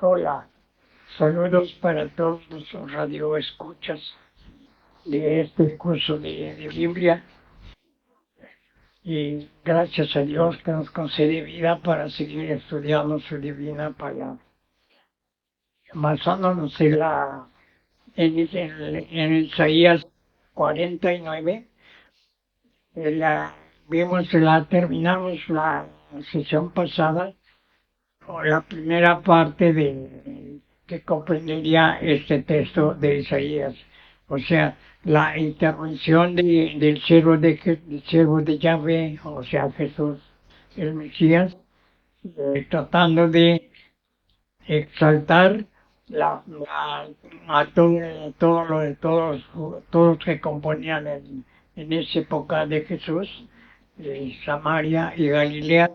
Hola, saludos para todos los radioescuchas de este curso de Biblia y gracias a Dios que nos concede vida para seguir estudiando su divina palabra. Basándonos en Isaías 49, terminamos la sesión pasada, o la primera parte que comprendería este texto de Isaías, o sea, la intervención del siervo de Yahvé, o sea, Jesús, el Mesías, tratando de exaltar a todos los que componían en esa época de Jesús, Samaria y Galilea,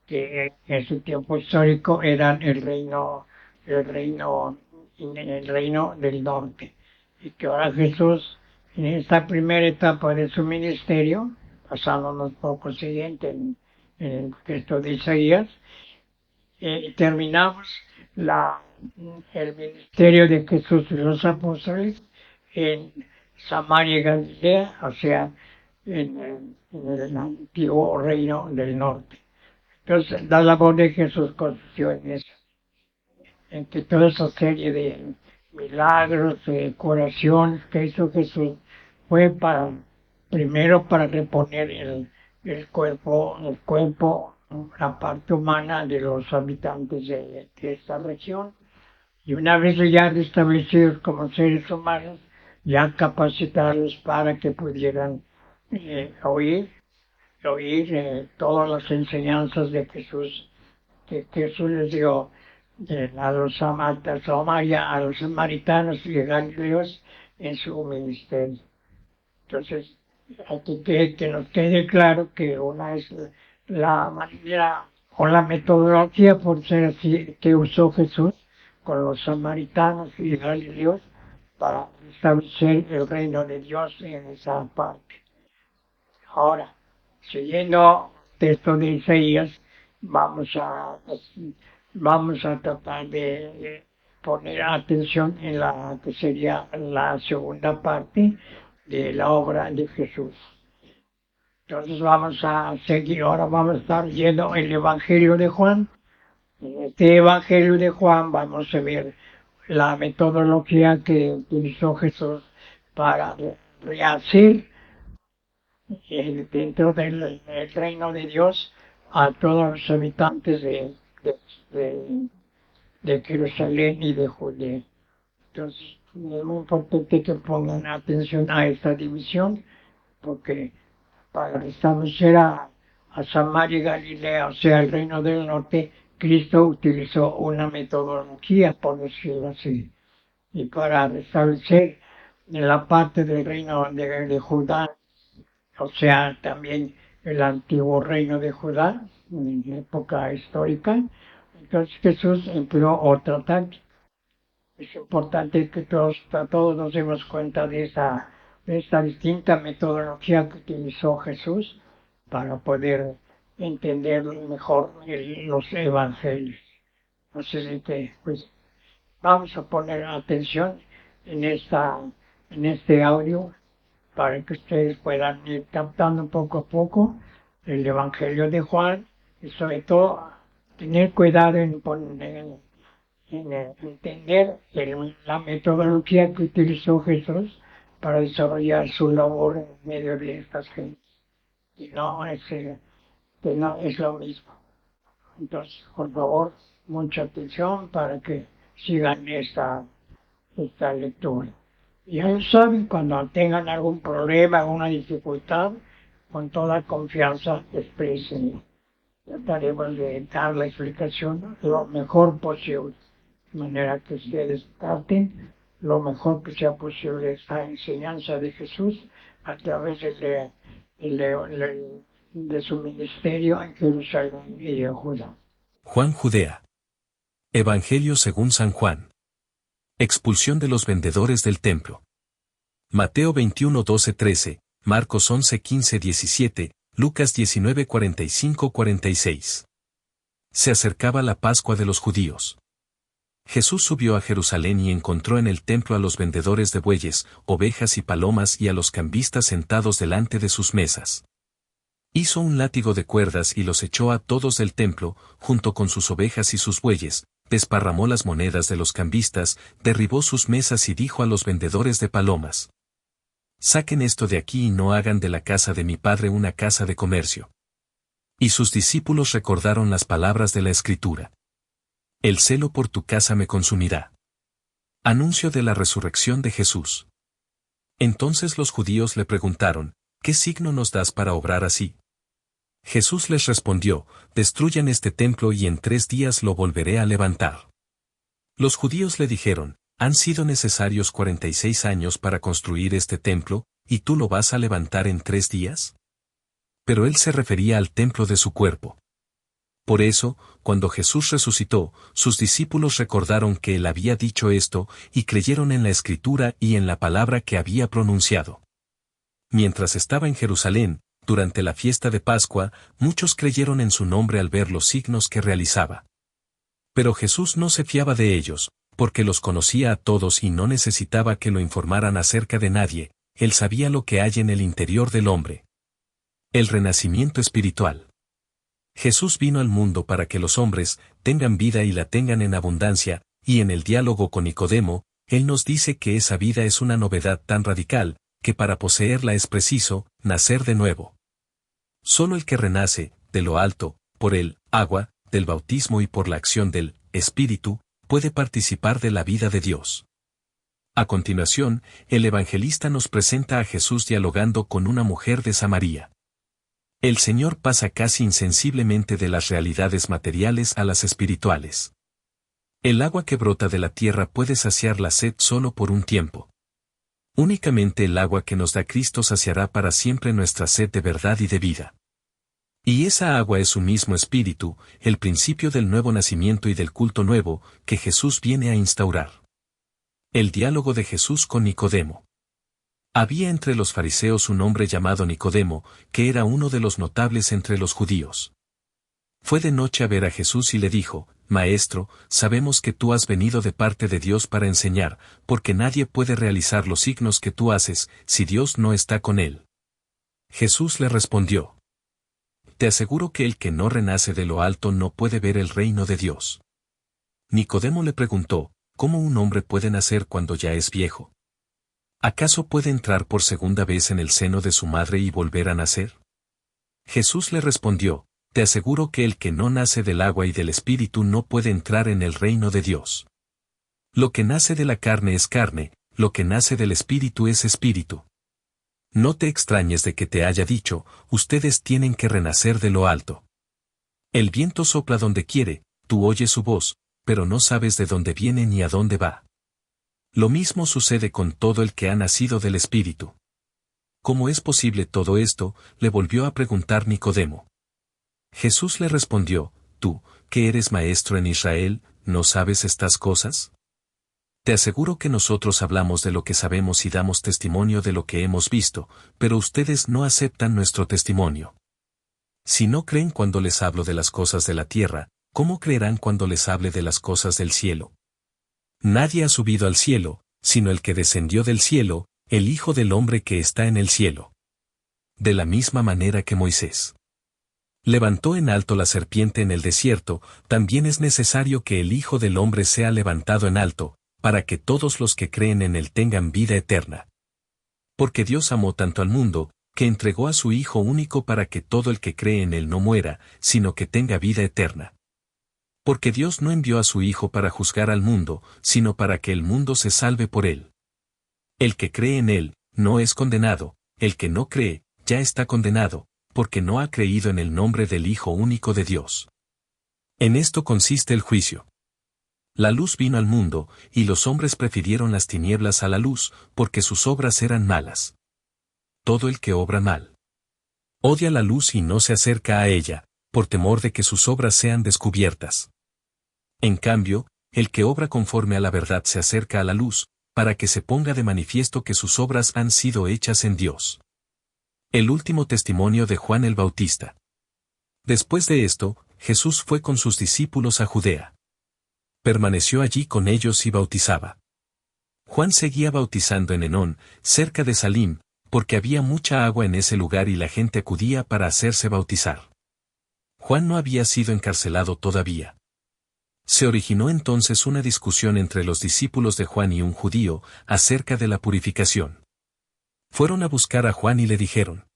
que en su tiempo histórico eran el reino del norte, y que ahora Jesús, en esta primera etapa de su ministerio, basándonos poco siguiente en el texto de Isaías, terminamos el ministerio de Jesús y los apóstoles en Samaria y Galilea, o sea, en el antiguo reino del norte. Entonces, la labor de Jesús consistió en eso, en que toda esa serie de milagros, de curaciones que hizo Jesús, fue primero para reponer el cuerpo, la parte humana de los habitantes de esta región, y una vez ya restablecidos como seres humanos, ya capacitarlos para que pudieran oír todas las enseñanzas de Jesús, que Jesús les dio a los samaritanos y galileos en su ministerio. Entonces, aquí que nos quede claro que una es la manera o la metodología, por ser así, que usó Jesús con los samaritanos y galileos para establecer el reino de Dios en esa parte. Ahora, siguiendo el texto de Isaías, vamos a tratar de poner atención en la que sería la segunda parte de la obra de Jesús. Entonces vamos a seguir, ahora vamos a estar viendo el Evangelio de Juan. En este Evangelio de Juan vamos a ver la metodología que utilizó Jesús para rehacer dentro del reino de Dios a todos los habitantes de Jerusalén y de Judea. Entonces, es muy importante que pongan atención a esta división, porque para establecer a Samaria y Galilea, o sea, el reino del norte, Cristo utilizó una metodología, por decirlo así. Y para restablecer en la parte del reino de Judá, o sea, también el antiguo reino de Judá, en época histórica, entonces Jesús empleó otra táctica. Es importante que todos nos demos cuenta de esta distinta metodología que utilizó Jesús para poder entender mejor los evangelios. Así que, pues, vamos a poner atención en este audio para que ustedes puedan ir captando poco a poco el Evangelio de Juan y sobre todo tener cuidado en entender la metodología que utilizó Jesús para desarrollar su labor en medio de estas gentes. Y que no es lo mismo. Entonces, por favor, mucha atención para que sigan esta lectura. Ya lo saben, cuando tengan algún problema, alguna dificultad, con toda confianza expresen. Trataremos de dar la explicación lo mejor posible, de manera que ustedes capten lo mejor que sea posible esta enseñanza de Jesús a través de su ministerio en Jerusalén y en Judá. Juan Judea. Evangelio según San Juan. Expulsión de los vendedores del templo. Mateo 21, 12, 13, Marcos 11, 15, 17, Lucas 19, 45, 46. Se acercaba la Pascua de los judíos. Jesús subió a Jerusalén y encontró en el templo a los vendedores de bueyes, ovejas y palomas y a los cambistas sentados delante de sus mesas. Hizo un látigo de cuerdas y los echó a todos del templo, junto con sus ovejas y sus bueyes, desparramó las monedas de los cambistas, derribó sus mesas y dijo a los vendedores de palomas: «Saquen esto de aquí y no hagan de la casa de mi padre una casa de comercio». Y sus discípulos recordaron las palabras de la Escritura: «El celo por tu casa me consumirá». Anuncio de la resurrección de Jesús. Entonces los judíos le preguntaron: «¿Qué signo nos das para obrar así?». Jesús les respondió: «Destruyan este templo y en 3 días lo volveré a levantar». Los judíos le dijeron: «Han sido necesarios 46 años para construir este templo, ¿y tú lo vas a levantar en 3 días?». Pero él se refería al templo de su cuerpo. Por eso, cuando Jesús resucitó, sus discípulos recordaron que él había dicho esto y creyeron en la Escritura y en la palabra que había pronunciado. Mientras estaba en Jerusalén, durante la fiesta de Pascua, muchos creyeron en su nombre al ver los signos que realizaba. Pero Jesús no se fiaba de ellos, porque los conocía a todos y no necesitaba que lo informaran acerca de nadie, él sabía lo que hay en el interior del hombre. El renacimiento espiritual. Jesús vino al mundo para que los hombres tengan vida y la tengan en abundancia, y en el diálogo con Nicodemo, él nos dice que esa vida es una novedad tan radical, que para poseerla es preciso nacer de nuevo. Solo el que renace, de lo alto, por el agua, del bautismo y por la acción del Espíritu, puede participar de la vida de Dios. A continuación, el evangelista nos presenta a Jesús dialogando con una mujer de Samaria. El Señor pasa casi insensiblemente de las realidades materiales a las espirituales. El agua que brota de la tierra puede saciar la sed solo por un tiempo. Únicamente el agua que nos da Cristo saciará para siempre nuestra sed de verdad y de vida. Y esa agua es su mismo espíritu, el principio del nuevo nacimiento y del culto nuevo, que Jesús viene a instaurar. El diálogo de Jesús con Nicodemo. Había entre los fariseos un hombre llamado Nicodemo, que era uno de los notables entre los judíos. Fue de noche a ver a Jesús y le dijo: «Maestro, sabemos que tú has venido de parte de Dios para enseñar, porque nadie puede realizar los signos que tú haces, si Dios no está con él». Jesús le respondió: «Te aseguro que el que no renace de lo alto no puede ver el reino de Dios». Nicodemo le preguntó: «¿Cómo un hombre puede nacer cuando ya es viejo? ¿Acaso puede entrar por segunda vez en el seno de su madre y volver a nacer?». Jesús le respondió: «Te aseguro que el que no nace del agua y del Espíritu no puede entrar en el reino de Dios. Lo que nace de la carne es carne, lo que nace del Espíritu es Espíritu. No te extrañes de que te haya dicho: ustedes tienen que renacer de lo alto. El viento sopla donde quiere, tú oyes su voz, pero no sabes de dónde viene ni a dónde va. Lo mismo sucede con todo el que ha nacido del Espíritu». ¿Cómo es posible todo esto?, le volvió a preguntar Nicodemo. Jesús le respondió: «Tú, que eres maestro en Israel, ¿no sabes estas cosas? Te aseguro que nosotros hablamos de lo que sabemos y damos testimonio de lo que hemos visto, pero ustedes no aceptan nuestro testimonio. Si no creen cuando les hablo de las cosas de la tierra, ¿cómo creerán cuando les hable de las cosas del cielo? Nadie ha subido al cielo, sino el que descendió del cielo, el Hijo del Hombre que está en el cielo. De la misma manera que Moisés levantó en alto la serpiente en el desierto, también es necesario que el Hijo del Hombre sea levantado en alto, para que todos los que creen en él tengan vida eterna. Porque Dios amó tanto al mundo, que entregó a su Hijo único para que todo el que cree en él no muera, sino que tenga vida eterna. Porque Dios no envió a su Hijo para juzgar al mundo, sino para que el mundo se salve por él. El que cree en él, no es condenado; el que no cree, ya está condenado, porque no ha creído en el nombre del Hijo único de Dios. En esto consiste el juicio. La luz vino al mundo, y los hombres prefirieron las tinieblas a la luz, porque sus obras eran malas. Todo el que obra mal odia la luz y no se acerca a ella, por temor de que sus obras sean descubiertas. En cambio, el que obra conforme a la verdad se acerca a la luz, para que se ponga de manifiesto que sus obras han sido hechas en Dios. El último testimonio de Juan el Bautista. Después de esto, Jesús fue con sus discípulos a Judea. Permaneció allí con ellos y bautizaba. Juan seguía bautizando en Enón, cerca de Salim, porque había mucha agua en ese lugar y la gente acudía para hacerse bautizar. Juan no había sido encarcelado todavía. Se originó entonces una discusión entre los discípulos de Juan y un judío, acerca de la purificación. Fueron a buscar a Juan y le dijeron: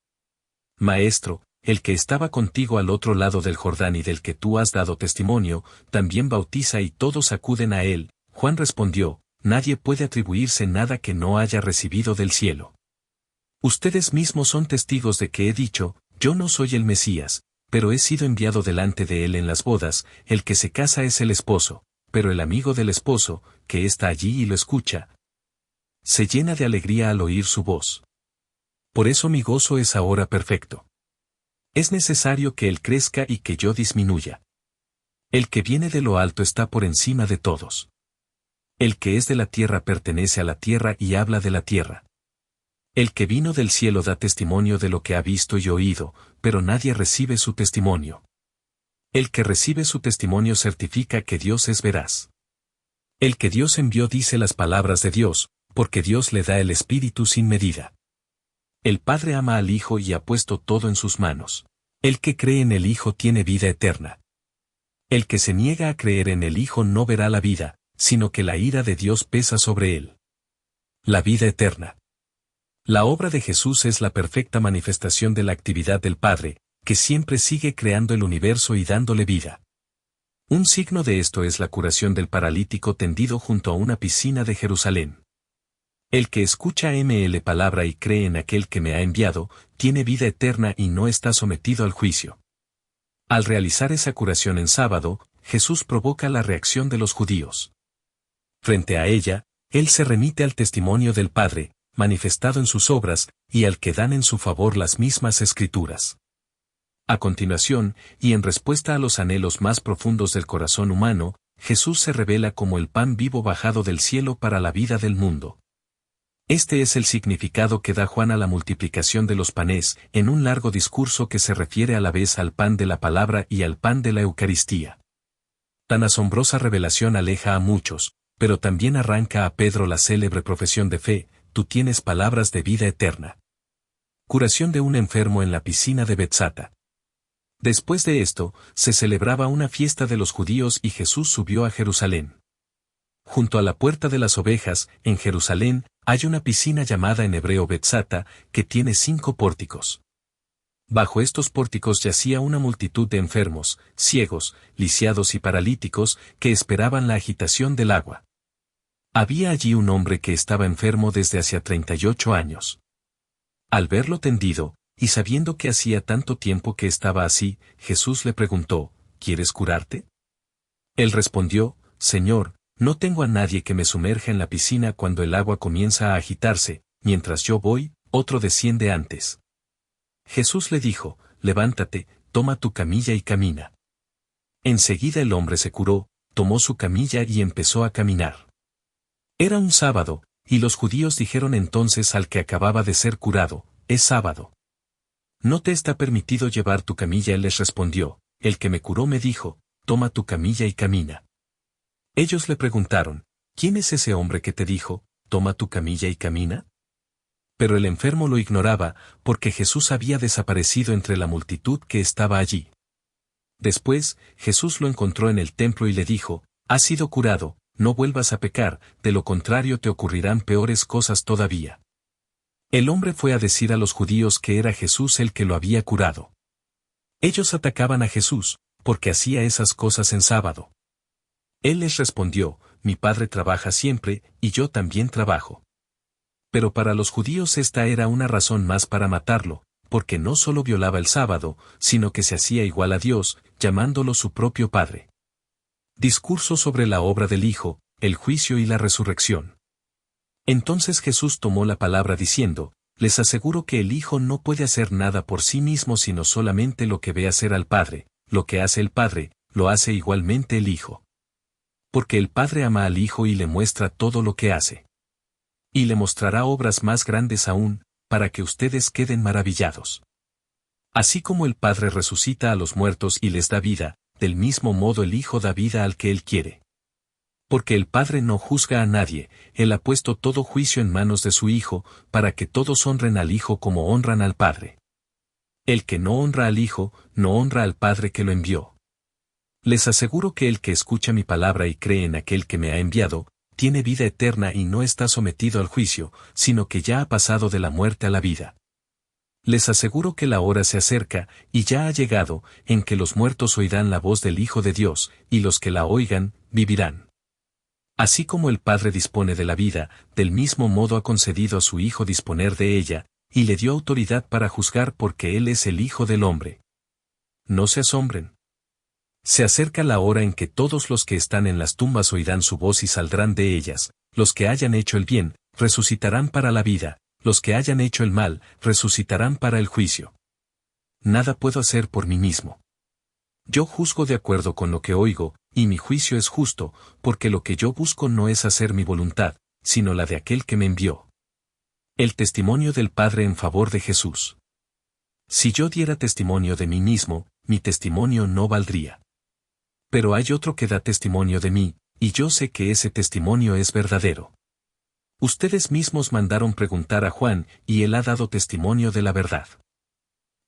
Maestro, el que estaba contigo al otro lado del Jordán y del que tú has dado testimonio, también bautiza y todos acuden a él. Juan respondió: Nadie puede atribuirse nada que no haya recibido del cielo. Ustedes mismos son testigos de que he dicho: Yo no soy el Mesías, pero he sido enviado delante de él en las bodas. El que se casa es el esposo, pero el amigo del esposo, que está allí y lo escucha, se llena de alegría al oír su voz. Por eso mi gozo es ahora perfecto. Es necesario que él crezca y que yo disminuya. El que viene de lo alto está por encima de todos. El que es de la tierra pertenece a la tierra y habla de la tierra. El que vino del cielo da testimonio de lo que ha visto y oído, pero nadie recibe su testimonio. El que recibe su testimonio certifica que Dios es veraz. El que Dios envió dice las palabras de Dios, porque Dios le da el Espíritu sin medida. El Padre ama al Hijo y ha puesto todo en sus manos. El que cree en el Hijo tiene vida eterna. El que se niega a creer en el Hijo no verá la vida, sino que la ira de Dios pesa sobre él. La vida eterna. La obra de Jesús es la perfecta manifestación de la actividad del Padre, que siempre sigue creando el universo y dándole vida. Un signo de esto es la curación del paralítico tendido junto a una piscina de Jerusalén. El que escucha ml palabra y cree en aquel que me ha enviado, tiene vida eterna y no está sometido al juicio. Al realizar esa curación en sábado, Jesús provoca la reacción de los judíos. Frente a ella, él se remite al testimonio del Padre, manifestado en sus obras, y al que dan en su favor las mismas escrituras. A continuación, y en respuesta a los anhelos más profundos del corazón humano, Jesús se revela como el pan vivo bajado del cielo para la vida del mundo. Este es el significado que da Juan a la multiplicación de los panes, en un largo discurso que se refiere a la vez al pan de la palabra y al pan de la Eucaristía. Tan asombrosa revelación aleja a muchos, pero también arranca a Pedro la célebre profesión de fe: tú tienes palabras de vida eterna. Curación de un enfermo en la piscina de Betzata. Después de esto, se celebraba una fiesta de los judíos y Jesús subió a Jerusalén. Junto a la puerta de las ovejas, en Jerusalén, hay una piscina llamada en hebreo Betzata, que tiene 5 pórticos. Bajo estos pórticos yacía una multitud de enfermos, ciegos, lisiados y paralíticos, que esperaban la agitación del agua. Había allí un hombre que estaba enfermo desde hacía 38 años. Al verlo tendido, y sabiendo que hacía tanto tiempo que estaba así, Jesús le preguntó: ¿Quieres curarte? Él respondió: Señor, no tengo a nadie que me sumerja en la piscina cuando el agua comienza a agitarse. Mientras yo voy, otro desciende antes. Jesús le dijo: Levántate, toma tu camilla y camina. Enseguida el hombre se curó, tomó su camilla y empezó a caminar. Era un sábado, y los judíos dijeron entonces al que acababa de ser curado: es sábado. ¿No te está permitido llevar tu camilla? Él les respondió: el que me curó me dijo: toma tu camilla y camina. Ellos le preguntaron: ¿quién es ese hombre que te dijo: toma tu camilla y camina? Pero el enfermo lo ignoraba, porque Jesús había desaparecido entre la multitud que estaba allí. Después, Jesús lo encontró en el templo y le dijo: has sido curado, no vuelvas a pecar, de lo contrario te ocurrirán peores cosas todavía. El hombre fue a decir a los judíos que era Jesús el que lo había curado. Ellos atacaban a Jesús, porque hacía esas cosas en sábado. Él les respondió: mi Padre trabaja siempre, y yo también trabajo. Pero para los judíos esta era una razón más para matarlo, porque no solo violaba el sábado, sino que se hacía igual a Dios, llamándolo su propio Padre. Discurso sobre la obra del Hijo, el juicio y la resurrección. Entonces Jesús tomó la palabra diciendo: les aseguro que el Hijo no puede hacer nada por sí mismo sino solamente lo que ve hacer al Padre. Lo que hace el Padre, lo hace igualmente el Hijo. Porque el Padre ama al Hijo y le muestra todo lo que hace. Y le mostrará obras más grandes aún, para que ustedes queden maravillados. Así como el Padre resucita a los muertos y les da vida, del mismo modo el Hijo da vida al que Él quiere. Porque el Padre no juzga a nadie, Él ha puesto todo juicio en manos de su Hijo, para que todos honren al Hijo como honran al Padre. El que no honra al Hijo, no honra al Padre que lo envió. Les aseguro que el que escucha mi palabra y cree en aquel que me ha enviado, tiene vida eterna y no está sometido al juicio, sino que ya ha pasado de la muerte a la vida. Les aseguro que la hora se acerca, y ya ha llegado, en que los muertos oirán la voz del Hijo de Dios, y los que la oigan, vivirán. Así como el Padre dispone de la vida, del mismo modo ha concedido a su Hijo disponer de ella, y le dio autoridad para juzgar porque Él es el Hijo del Hombre. No se asombren. Se acerca la hora en que todos los que están en las tumbas oirán su voz y saldrán de ellas, los que hayan hecho el bien, resucitarán para la vida, los que hayan hecho el mal, resucitarán para el juicio. Nada puedo hacer por mí mismo. Yo juzgo de acuerdo con lo que oigo, y mi juicio es justo, porque lo que yo busco no es hacer mi voluntad, sino la de aquel que me envió. El testimonio del Padre en favor de Jesús. Si yo diera testimonio de mí mismo, mi testimonio no valdría. Pero hay otro que da testimonio de mí, y yo sé que ese testimonio es verdadero. Ustedes mismos mandaron preguntar a Juan, y él ha dado testimonio de la verdad.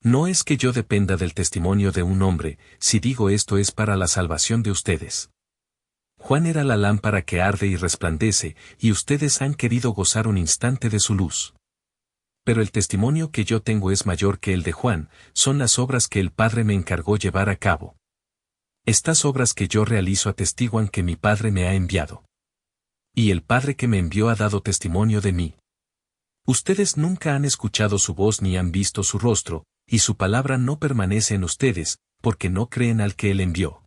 No es que yo dependa del testimonio de un hombre, si digo esto es para la salvación de ustedes. Juan era la lámpara que arde y resplandece, y ustedes han querido gozar un instante de su luz. Pero el testimonio que yo tengo es mayor que el de Juan, son las obras que el Padre me encargó llevar a cabo. Estas obras que yo realizo atestiguan que mi Padre me ha enviado. Y el Padre que me envió ha dado testimonio de mí. Ustedes nunca han escuchado su voz ni han visto su rostro, y su palabra no permanece en ustedes, porque no creen al que él envió.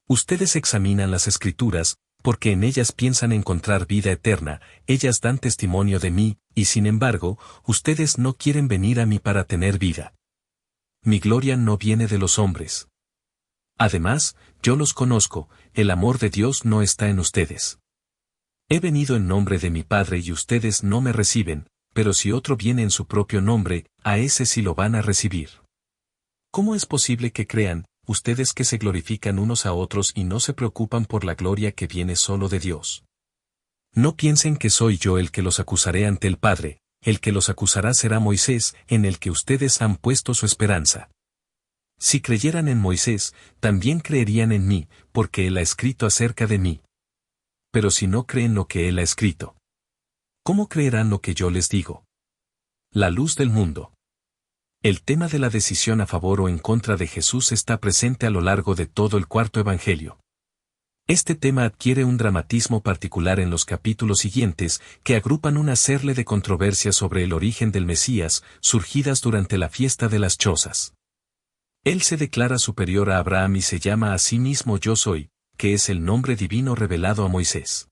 Ustedes examinan las Escrituras, porque en ellas piensan encontrar vida eterna, ellas dan testimonio de mí, y sin embargo, ustedes no quieren venir a mí para tener vida. Mi gloria no viene de los hombres. Además, yo los conozco, el amor de Dios no está en ustedes. He venido en nombre de mi Padre y ustedes no me reciben, pero si otro viene en su propio nombre, a ese sí lo van a recibir. ¿Cómo es posible que crean, ustedes que se glorifican unos a otros y no se preocupan por la gloria que viene solo de Dios? No piensen que soy yo el que los acusaré ante el Padre, el que los acusará será Moisés, en el que ustedes han puesto su esperanza. Si creyeran en Moisés, también creerían en mí, porque él ha escrito acerca de mí. Pero si no creen lo que él ha escrito, ¿cómo creerán lo que yo les digo? La luz del mundo. El tema de la decisión a favor o en contra de Jesús está presente a lo largo de todo el cuarto Evangelio. Este tema adquiere un dramatismo particular en los capítulos siguientes, que agrupan una serie de controversias sobre el origen del Mesías, surgidas durante la fiesta de las chozas. Él se declara superior a Abraham y se llama a sí mismo Yo Soy, que es el nombre divino revelado a Moisés.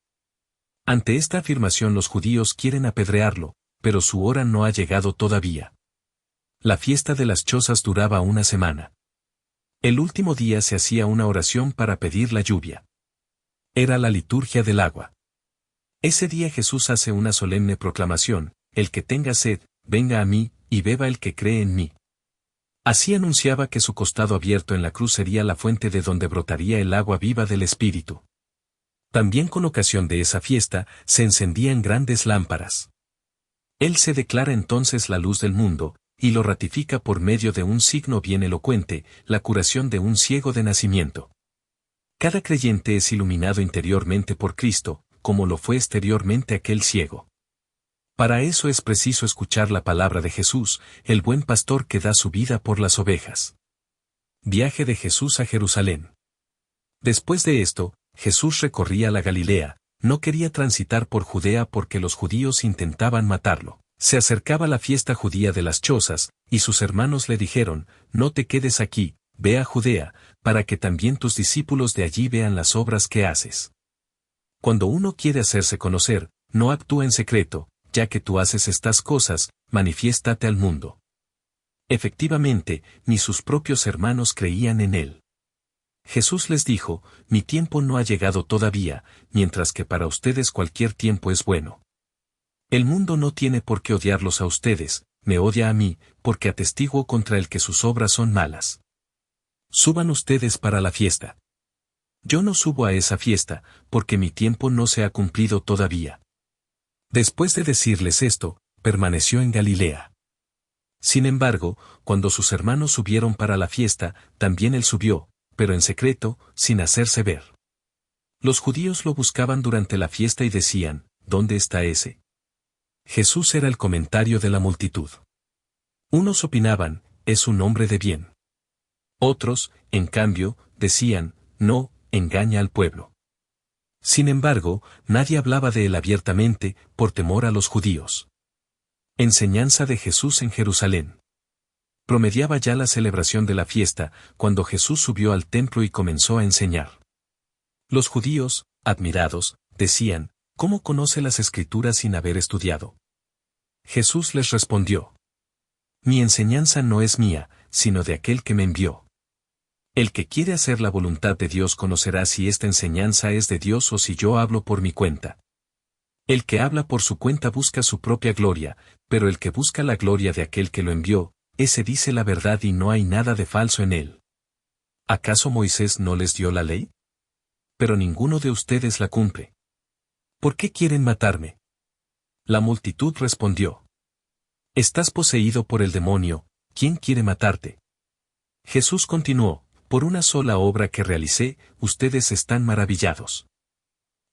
Ante esta afirmación los judíos quieren apedrearlo, pero su hora no ha llegado todavía. La fiesta de las chozas duraba una semana. El último día se hacía una oración para pedir la lluvia. Era la liturgia del agua. Ese día Jesús hace una solemne proclamación: el que tenga sed, venga a mí, y beba el que cree en mí. Así anunciaba que su costado abierto en la cruz sería la fuente de donde brotaría el agua viva del Espíritu. También con ocasión de esa fiesta, se encendían grandes lámparas. Él se declara entonces la luz del mundo, y lo ratifica por medio de un signo bien elocuente, la curación de un ciego de nacimiento. Cada creyente es iluminado interiormente por Cristo, como lo fue exteriormente aquel ciego. Para eso es preciso escuchar la palabra de Jesús, el buen pastor que da su vida por las ovejas. Viaje de Jesús a Jerusalén. Después de esto, Jesús recorría la Galilea, no quería transitar por Judea porque los judíos intentaban matarlo. Se acercaba la fiesta judía de las chozas, y sus hermanos le dijeron: no te quedes aquí, ve a Judea, para que también tus discípulos de allí vean las obras que haces. Cuando uno quiere hacerse conocer, no actúa en secreto, ya que tú haces estas cosas, manifiéstate al mundo. Efectivamente, ni sus propios hermanos creían en él. Jesús les dijo: mi tiempo no ha llegado todavía, mientras que para ustedes cualquier tiempo es bueno. El mundo no tiene por qué odiarlos a ustedes, me odia a mí, porque atestiguo contra el que sus obras son malas. Suban ustedes para la fiesta. Yo no subo a esa fiesta, porque mi tiempo no se ha cumplido todavía. Después de decirles esto, permaneció en Galilea. Sin embargo, cuando sus hermanos subieron para la fiesta, también él subió, pero en secreto, sin hacerse ver. Los judíos lo buscaban durante la fiesta y decían, ¿dónde está ese? Jesús era el comentario de la multitud. Unos opinaban, es un hombre de bien. Otros, en cambio, decían, no, engaña al pueblo. Sin embargo, nadie hablaba de él abiertamente, por temor a los judíos. Enseñanza de Jesús en Jerusalén. Promediaba ya la celebración de la fiesta, cuando Jesús subió al templo y comenzó a enseñar. Los judíos, admirados, decían, ¿cómo conoce las Escrituras sin haber estudiado? Jesús les respondió. Mi enseñanza no es mía, sino de aquel que me envió. El que quiere hacer la voluntad de Dios conocerá si esta enseñanza es de Dios o si yo hablo por mi cuenta. El que habla por su cuenta busca su propia gloria, pero el que busca la gloria de aquel que lo envió, ese dice la verdad y no hay nada de falso en él. ¿Acaso Moisés no les dio la ley? Pero ninguno de ustedes la cumple. ¿Por qué quieren matarme? La multitud respondió. Estás poseído por el demonio, ¿quién quiere matarte? Jesús continuó, por una sola obra que realicé, ustedes están maravillados.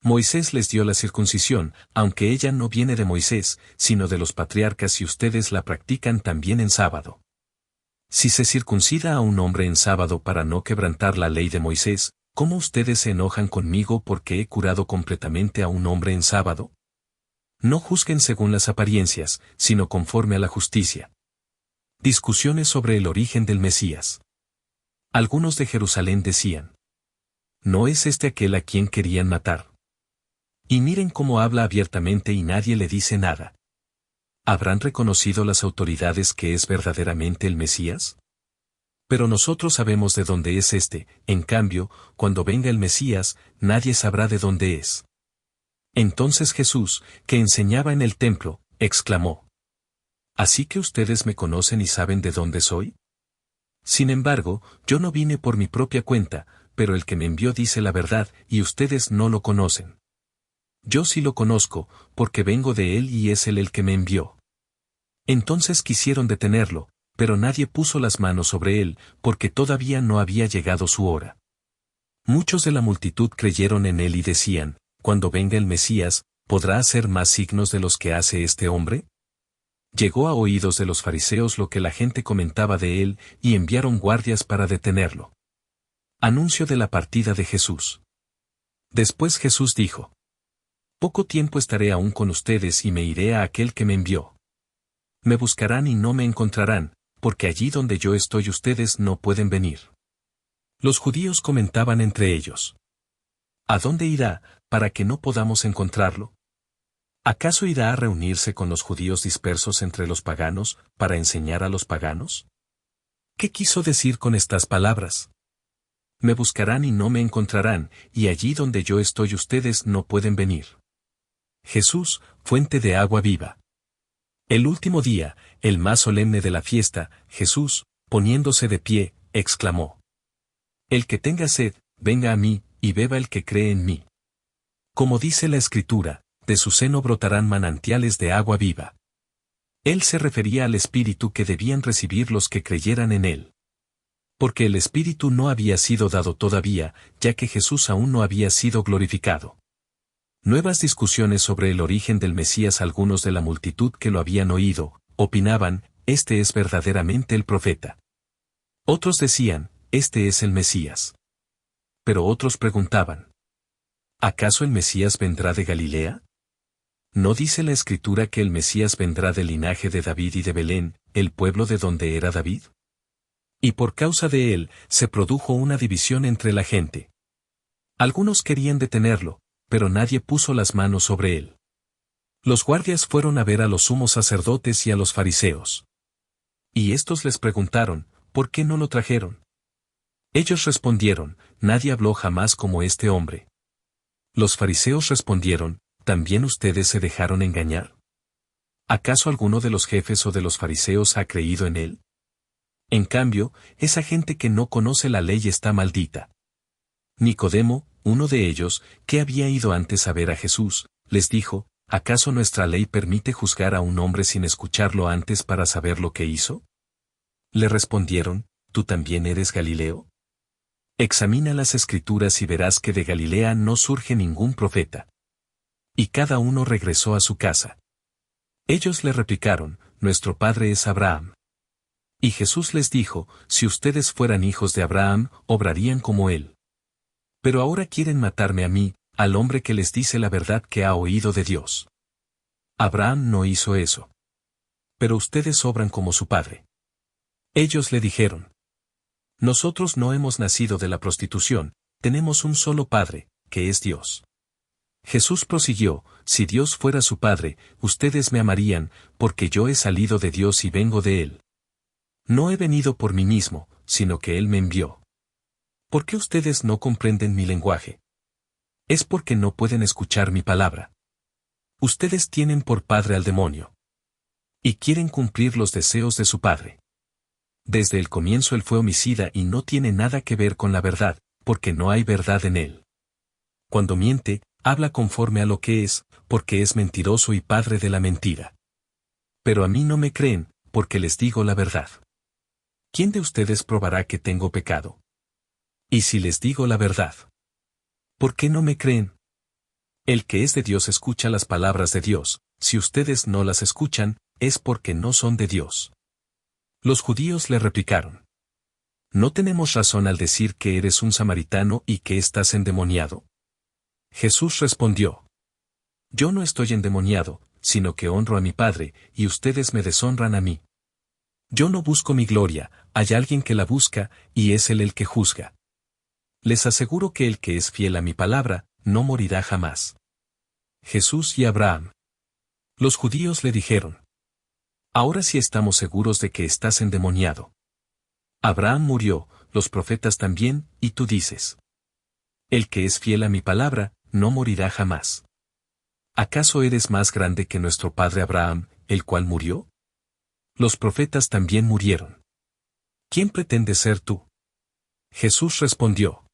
Moisés les dio la circuncisión, aunque ella no viene de Moisés, sino de los patriarcas y ustedes la practican también en sábado. Si se circuncida a un hombre en sábado para no quebrantar la ley de Moisés, ¿cómo ustedes se enojan conmigo porque he curado completamente a un hombre en sábado? No juzguen según las apariencias, sino conforme a la justicia. Discusiones sobre el origen del Mesías. Algunos de Jerusalén decían: ¿no es este aquel a quien querían matar? Y miren cómo habla abiertamente y nadie le dice nada. ¿Habrán reconocido las autoridades que es verdaderamente el Mesías? Pero nosotros sabemos de dónde es este, en cambio, cuando venga el Mesías, nadie sabrá de dónde es. Entonces Jesús, que enseñaba en el templo, exclamó: ¿así que ustedes me conocen y saben de dónde soy? Sin embargo, yo no vine por mi propia cuenta, pero el que me envió dice la verdad, y ustedes no lo conocen. Yo sí lo conozco, porque vengo de él y es él el que me envió. Entonces quisieron detenerlo, pero nadie puso las manos sobre él, porque todavía no había llegado su hora. Muchos de la multitud creyeron en él y decían: cuando venga el Mesías, ¿podrá hacer más signos de los que hace este hombre? Llegó a oídos de los fariseos lo que la gente comentaba de él, y enviaron guardias para detenerlo. Anuncio de la partida de Jesús. Después Jesús dijo: poco tiempo estaré aún con ustedes y me iré a aquel que me envió. Me buscarán y no me encontrarán, porque allí donde yo estoy ustedes no pueden venir. Los judíos comentaban entre ellos: ¿a dónde irá, para que no podamos encontrarlo? ¿Acaso irá a reunirse con los judíos dispersos entre los paganos, para enseñar a los paganos? ¿Qué quiso decir con estas palabras? Me buscarán y no me encontrarán, y allí donde yo estoy ustedes no pueden venir. Jesús, fuente de agua viva. El último día, el más solemne de la fiesta, Jesús, poniéndose de pie, exclamó: el que tenga sed, venga a mí, y beba el que cree en mí. Como dice la Escritura, de su seno brotarán manantiales de agua viva. Él se refería al Espíritu que debían recibir los que creyeran en él. Porque el Espíritu no había sido dado todavía, ya que Jesús aún no había sido glorificado. Nuevas discusiones sobre el origen del Mesías. Algunos de la multitud que lo habían oído, opinaban: este es verdaderamente el profeta. Otros decían: este es el Mesías. Pero otros preguntaban: ¿acaso el Mesías vendrá de Galilea? ¿No dice la Escritura que el Mesías vendrá del linaje de David y de Belén, el pueblo de donde era David? Y por causa de él, se produjo una división entre la gente. Algunos querían detenerlo, pero nadie puso las manos sobre él. Los guardias fueron a ver a los sumos sacerdotes y a los fariseos. Y estos les preguntaron: ¿por qué no lo trajeron? Ellos respondieron: nadie habló jamás como este hombre. Los fariseos respondieron: ¿también ustedes se dejaron engañar? ¿Acaso alguno de los jefes o de los fariseos ha creído en él? En cambio, esa gente que no conoce la ley está maldita. Nicodemo, uno de ellos, que había ido antes a ver a Jesús, les dijo, ¿acaso nuestra ley permite juzgar a un hombre sin escucharlo antes para saber lo que hizo? Le respondieron, ¿tú también eres Galileo? Examina las Escrituras y verás que de Galilea no surge ningún profeta. Y cada uno regresó a su casa. Ellos le replicaron, nuestro padre es Abraham. Y Jesús les dijo, si ustedes fueran hijos de Abraham, obrarían como él. Pero ahora quieren matarme a mí, al hombre que les dice la verdad que ha oído de Dios. Abraham no hizo eso. Pero ustedes obran como su padre. Ellos le dijeron, nosotros no hemos nacido de la prostitución, tenemos un solo padre, que es Dios. Jesús prosiguió, si Dios fuera su padre, ustedes me amarían, porque yo he salido de Dios y vengo de él. No he venido por mí mismo, sino que él me envió. ¿Por qué ustedes no comprenden mi lenguaje? Es porque no pueden escuchar mi palabra. Ustedes tienen por padre al demonio. Y quieren cumplir los deseos de su padre. Desde el comienzo él fue homicida y no tiene nada que ver con la verdad, porque no hay verdad en él. Cuando miente, habla conforme a lo que es, porque es mentiroso y padre de la mentira. Pero a mí no me creen, porque les digo la verdad. ¿Quién de ustedes probará que tengo pecado? Y si les digo la verdad, ¿por qué no me creen? El que es de Dios escucha las palabras de Dios, si ustedes no las escuchan, es porque no son de Dios. Los judíos le replicaron. ¿No tenemos razón al decir que eres un samaritano y que estás endemoniado? Jesús respondió. Yo no estoy endemoniado, sino que honro a mi Padre, y ustedes me deshonran a mí. Yo no busco mi gloria, hay alguien que la busca, y es él el que juzga. Les aseguro que el que es fiel a mi palabra, no morirá jamás. Jesús y Abraham. Los judíos le dijeron. Ahora sí estamos seguros de que estás endemoniado. Abraham murió, los profetas también, y tú dices. El que es fiel a mi palabra, no morirá jamás. ¿Acaso eres más grande que nuestro padre Abraham, el cual murió? Los profetas también murieron. ¿Quién pretendes ser tú? Jesús respondió.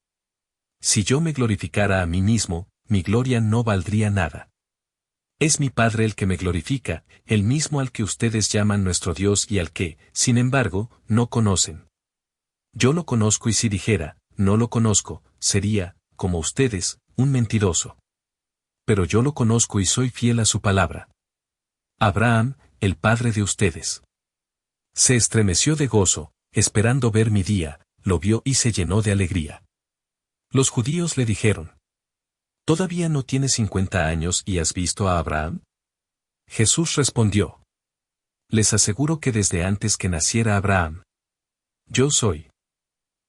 Si yo me glorificara a mí mismo, mi gloria no valdría nada. Es mi Padre el que me glorifica, el mismo al que ustedes llaman nuestro Dios y al que, sin embargo, no conocen. Yo lo conozco y si dijera, no lo conozco, sería, como ustedes, un mentiroso. Pero yo lo conozco y soy fiel a su palabra. Abraham, el padre de ustedes. Se estremeció de gozo, esperando ver mi día, lo vio y se llenó de alegría. Los judíos le dijeron. ¿Todavía no tienes 50 años y has visto a Abraham? Jesús respondió. Les aseguro que desde antes que naciera Abraham. Yo soy.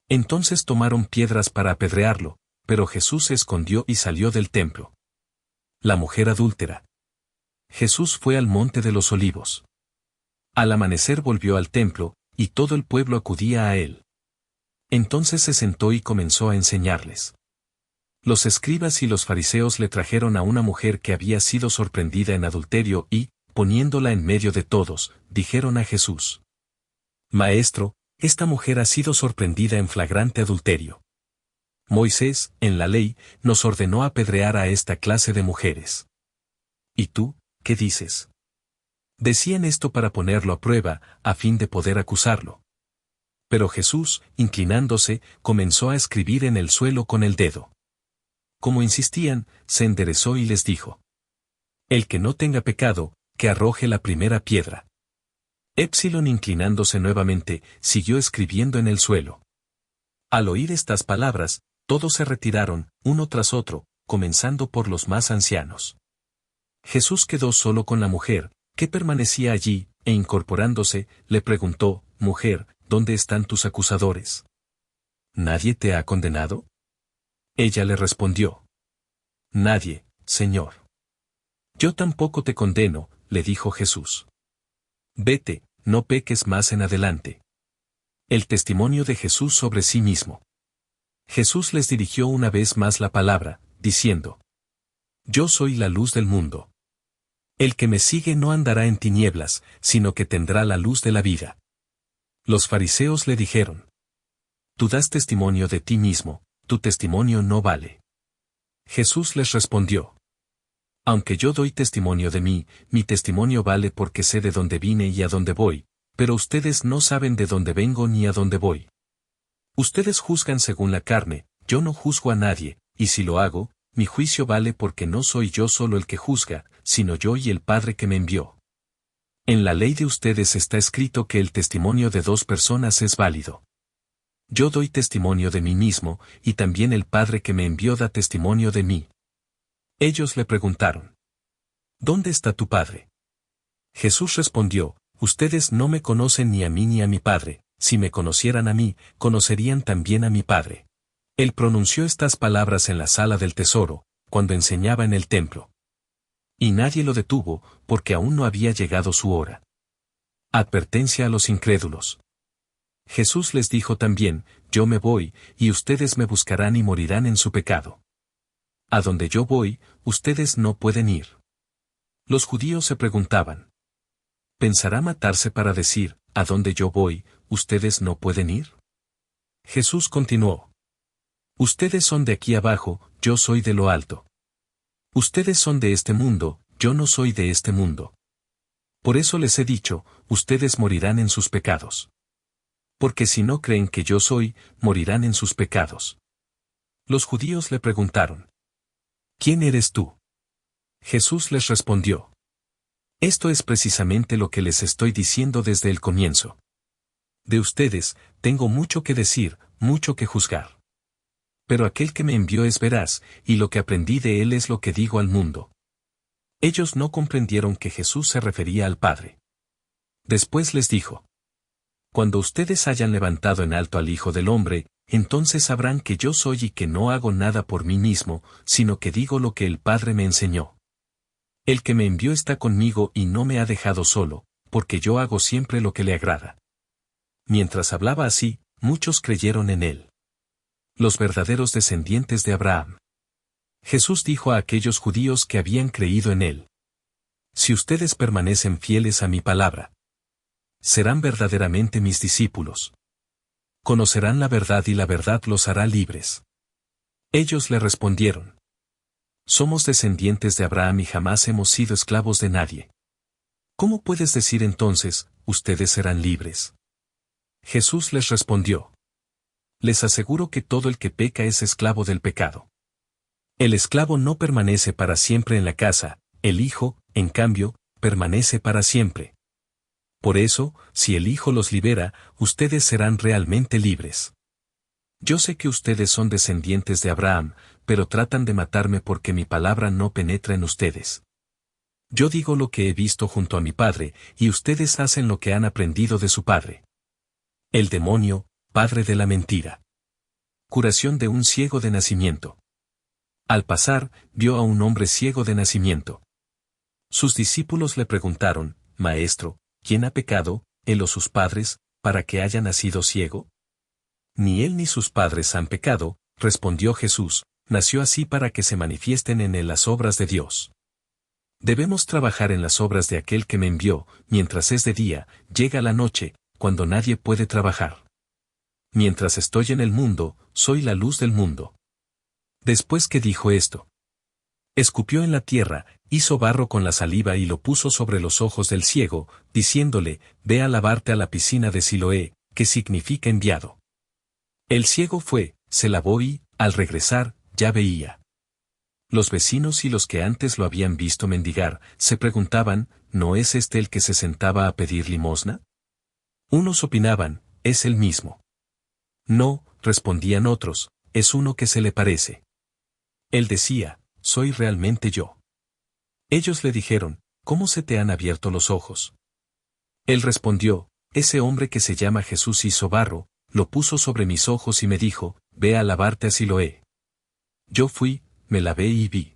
Entonces tomaron piedras para apedrearlo, pero Jesús se escondió y salió del templo. La mujer adúltera. Jesús fue al monte de los olivos. Al amanecer volvió al templo, y todo el pueblo acudía a él. Entonces se sentó y comenzó a enseñarles. Los escribas y los fariseos le trajeron a una mujer que había sido sorprendida en adulterio y, poniéndola en medio de todos, dijeron a Jesús. Maestro, esta mujer ha sido sorprendida en flagrante adulterio. Moisés, en la ley, nos ordenó apedrear a esta clase de mujeres. ¿Y tú, qué dices? Decían esto para ponerlo a prueba, a fin de poder acusarlo. Pero Jesús, inclinándose, comenzó a escribir en el suelo con el dedo. Como insistían, se enderezó y les dijo. El que no tenga pecado, que arroje la primera piedra. Épsilon inclinándose nuevamente, siguió escribiendo en el suelo. Al oír estas palabras, todos se retiraron, uno tras otro, comenzando por los más ancianos. Jesús quedó solo con la mujer, que permanecía allí, e incorporándose, le preguntó, Mujer, ¿dónde están tus acusadores? ¿Nadie te ha condenado? Ella le respondió. Nadie, Señor. Yo tampoco te condeno, le dijo Jesús. Vete, no peques más en adelante. El testimonio de Jesús sobre sí mismo. Jesús les dirigió una vez más la palabra, diciendo. Yo soy la luz del mundo. El que me sigue no andará en tinieblas, sino que tendrá la luz de la vida. Los fariseos le dijeron. Tú das testimonio de ti mismo, tu testimonio no vale. Jesús les respondió. Aunque yo doy testimonio de mí, mi testimonio vale porque sé de dónde vine y a dónde voy, pero ustedes no saben de dónde vengo ni a dónde voy. Ustedes juzgan según la carne, yo no juzgo a nadie, y si lo hago, mi juicio vale porque no soy yo solo el que juzga, sino yo y el Padre que me envió. En la ley de ustedes está escrito que el testimonio de dos personas es válido. Yo doy testimonio de mí mismo, y también el Padre que me envió da testimonio de mí. Ellos le preguntaron: ¿Dónde está tu Padre? Jesús respondió: Ustedes no me conocen ni a mí ni a mi Padre, si me conocieran a mí, conocerían también a mi Padre. Él pronunció estas palabras en la sala del tesoro, cuando enseñaba en el templo. Y nadie lo detuvo, porque aún no había llegado su hora. Advertencia a los incrédulos. Jesús les dijo también: Yo me voy, y ustedes me buscarán y morirán en su pecado. A donde yo voy, ustedes no pueden ir. Los judíos se preguntaban: ¿Pensará matarse para decir, a donde yo voy, ustedes no pueden ir? Jesús continuó: Ustedes son de aquí abajo, yo soy de lo alto. Ustedes son de este mundo, yo no soy de este mundo. Por eso les he dicho, ustedes morirán en sus pecados. Porque si no creen que yo soy, morirán en sus pecados. Los judíos le preguntaron: ¿Quién eres tú? Jesús les respondió: Esto es precisamente lo que les estoy diciendo desde el comienzo. De ustedes, tengo mucho que decir, mucho que juzgar. Pero aquel que me envió es veraz, y lo que aprendí de él es lo que digo al mundo. Ellos no comprendieron que Jesús se refería al Padre. Después les dijo: Cuando ustedes hayan levantado en alto al Hijo del Hombre, entonces sabrán que yo soy y que no hago nada por mí mismo, sino que digo lo que el Padre me enseñó. El que me envió está conmigo y no me ha dejado solo, porque yo hago siempre lo que le agrada. Mientras hablaba así, muchos creyeron en él. Los verdaderos descendientes de Abraham. Jesús dijo a aquellos judíos que habían creído en él: Si ustedes permanecen fieles a mi palabra, serán verdaderamente mis discípulos. Conocerán la verdad y la verdad los hará libres. Ellos le respondieron: Somos descendientes de Abraham y jamás hemos sido esclavos de nadie. ¿Cómo puedes decir entonces, ustedes serán libres? Jesús les respondió: Les aseguro que todo el que peca es esclavo del pecado. El esclavo no permanece para siempre en la casa, el Hijo, en cambio, permanece para siempre. Por eso, si el Hijo los libera, ustedes serán realmente libres. Yo sé que ustedes son descendientes de Abraham, pero tratan de matarme porque mi palabra no penetra en ustedes. Yo digo lo que he visto junto a mi padre, y ustedes hacen lo que han aprendido de su padre. El demonio, padre de la mentira. Curación de un ciego de nacimiento. Al pasar, vio a un hombre ciego de nacimiento. Sus discípulos le preguntaron: Maestro, ¿quién ha pecado, él o sus padres, para que haya nacido ciego? Ni él ni sus padres han pecado, respondió Jesús, nació así para que se manifiesten en él las obras de Dios. Debemos trabajar en las obras de aquel que me envió, mientras es de día, llega la noche, cuando nadie puede trabajar. Mientras estoy en el mundo, soy la luz del mundo. Después que dijo esto, escupió en la tierra, hizo barro con la saliva y lo puso sobre los ojos del ciego, diciéndole: Ve a lavarte a la piscina de Siloé, que significa enviado. El ciego fue, se lavó y, al regresar, ya veía. Los vecinos y los que antes lo habían visto mendigar, se preguntaban: ¿no es este el que se sentaba a pedir limosna? Unos opinaban: es el mismo. No, respondían otros, es uno que se le parece. Él decía: soy realmente yo. Ellos le dijeron: ¿cómo se te han abierto los ojos? Él respondió: ese hombre que se llama Jesús hizo barro, lo puso sobre mis ojos y me dijo: ve a lavarte a Siloé. Yo fui, me lavé y vi.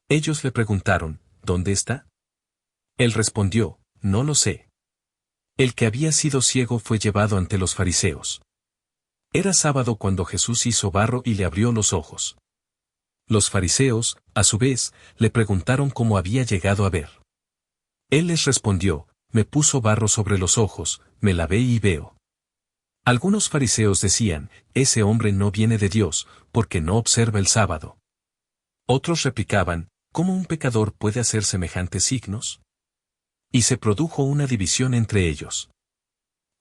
Ellos le preguntaron: ¿dónde está? Él respondió: no lo sé. El que había sido ciego fue llevado ante los fariseos. Era sábado cuando Jesús hizo barro y le abrió los ojos. Los fariseos, a su vez, le preguntaron cómo había llegado a ver. Él les respondió: me puso barro sobre los ojos, me lavé y veo. Algunos fariseos decían, ese hombre no viene de Dios, porque no observa el sábado. Otros replicaban, ¿cómo un pecador puede hacer semejantes signos? Y se produjo una división entre ellos.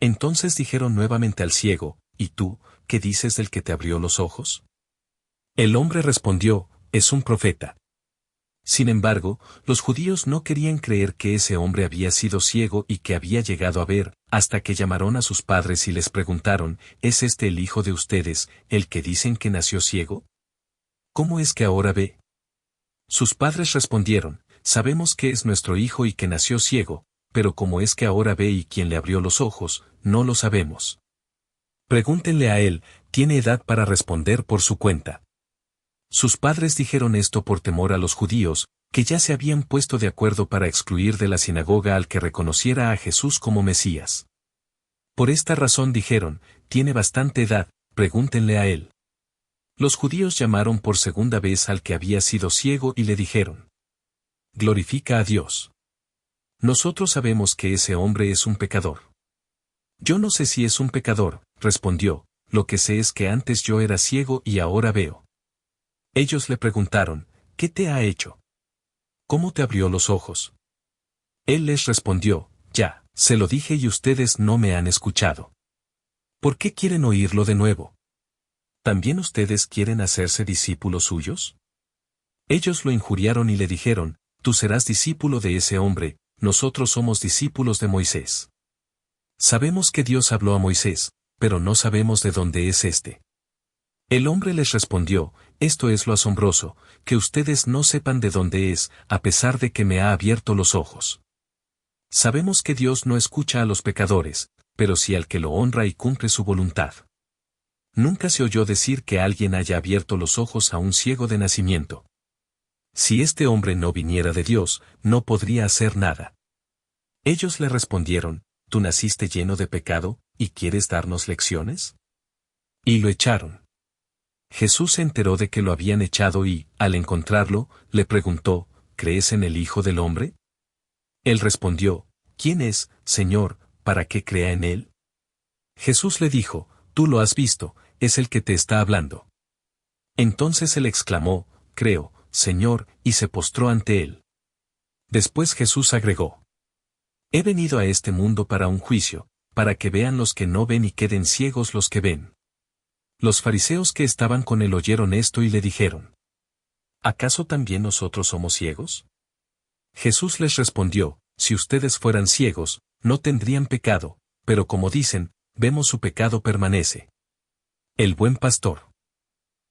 Entonces dijeron nuevamente al ciego, ¿y tú, qué dices del que te abrió los ojos? El hombre respondió, es un profeta. Sin embargo, los judíos no querían creer que ese hombre había sido ciego y que había llegado a ver, hasta que llamaron a sus padres y les preguntaron, ¿es este el hijo de ustedes, el que dicen que nació ciego? ¿Cómo es que ahora ve? Sus padres respondieron, sabemos que es nuestro hijo y que nació ciego, pero cómo es que ahora ve y quién le abrió los ojos, no lo sabemos. Pregúntenle a él, tiene edad para responder por su cuenta. Sus padres dijeron esto por temor a los judíos, que ya se habían puesto de acuerdo para excluir de la sinagoga al que reconociera a Jesús como Mesías. Por esta razón dijeron, tiene bastante edad, pregúntenle a él. Los judíos llamaron por segunda vez al que había sido ciego y le dijeron, glorifica a Dios. Nosotros sabemos que ese hombre es un pecador. Yo no sé si es un pecador, respondió, lo que sé es que antes yo era ciego y ahora veo. Ellos le preguntaron, ¿qué te ha hecho? ¿Cómo te abrió los ojos? Él les respondió, ya, se lo dije y ustedes no me han escuchado. ¿Por qué quieren oírlo de nuevo? ¿También ustedes quieren hacerse discípulos suyos? Ellos lo injuriaron y le dijeron, tú serás discípulo de ese hombre, nosotros somos discípulos de Moisés. Sabemos que Dios habló a Moisés, pero no sabemos de dónde es este. El hombre les respondió, esto es lo asombroso, que ustedes no sepan de dónde es, a pesar de que me ha abierto los ojos. Sabemos que Dios no escucha a los pecadores, pero sí al que lo honra y cumple su voluntad. Nunca se oyó decir que alguien haya abierto los ojos a un ciego de nacimiento. Si este hombre no viniera de Dios, no podría hacer nada. Ellos le respondieron, ¿tú naciste lleno de pecado, y quieres darnos lecciones? Y lo echaron. Jesús se enteró de que lo habían echado y, al encontrarlo, le preguntó, ¿crees en el Hijo del Hombre? Él respondió, ¿quién es, Señor, para que crea en él? Jesús le dijo, tú lo has visto, es el que te está hablando. Entonces él exclamó, creo, Señor, y se postró ante él. Después Jesús agregó, he venido a este mundo para un juicio, para que vean los que no ven y queden ciegos los que ven. Los fariseos que estaban con él oyeron esto y le dijeron, ¿acaso también nosotros somos ciegos? Jesús les respondió, si ustedes fueran ciegos, no tendrían pecado, pero como dicen, vemos su pecado permanece. El buen pastor.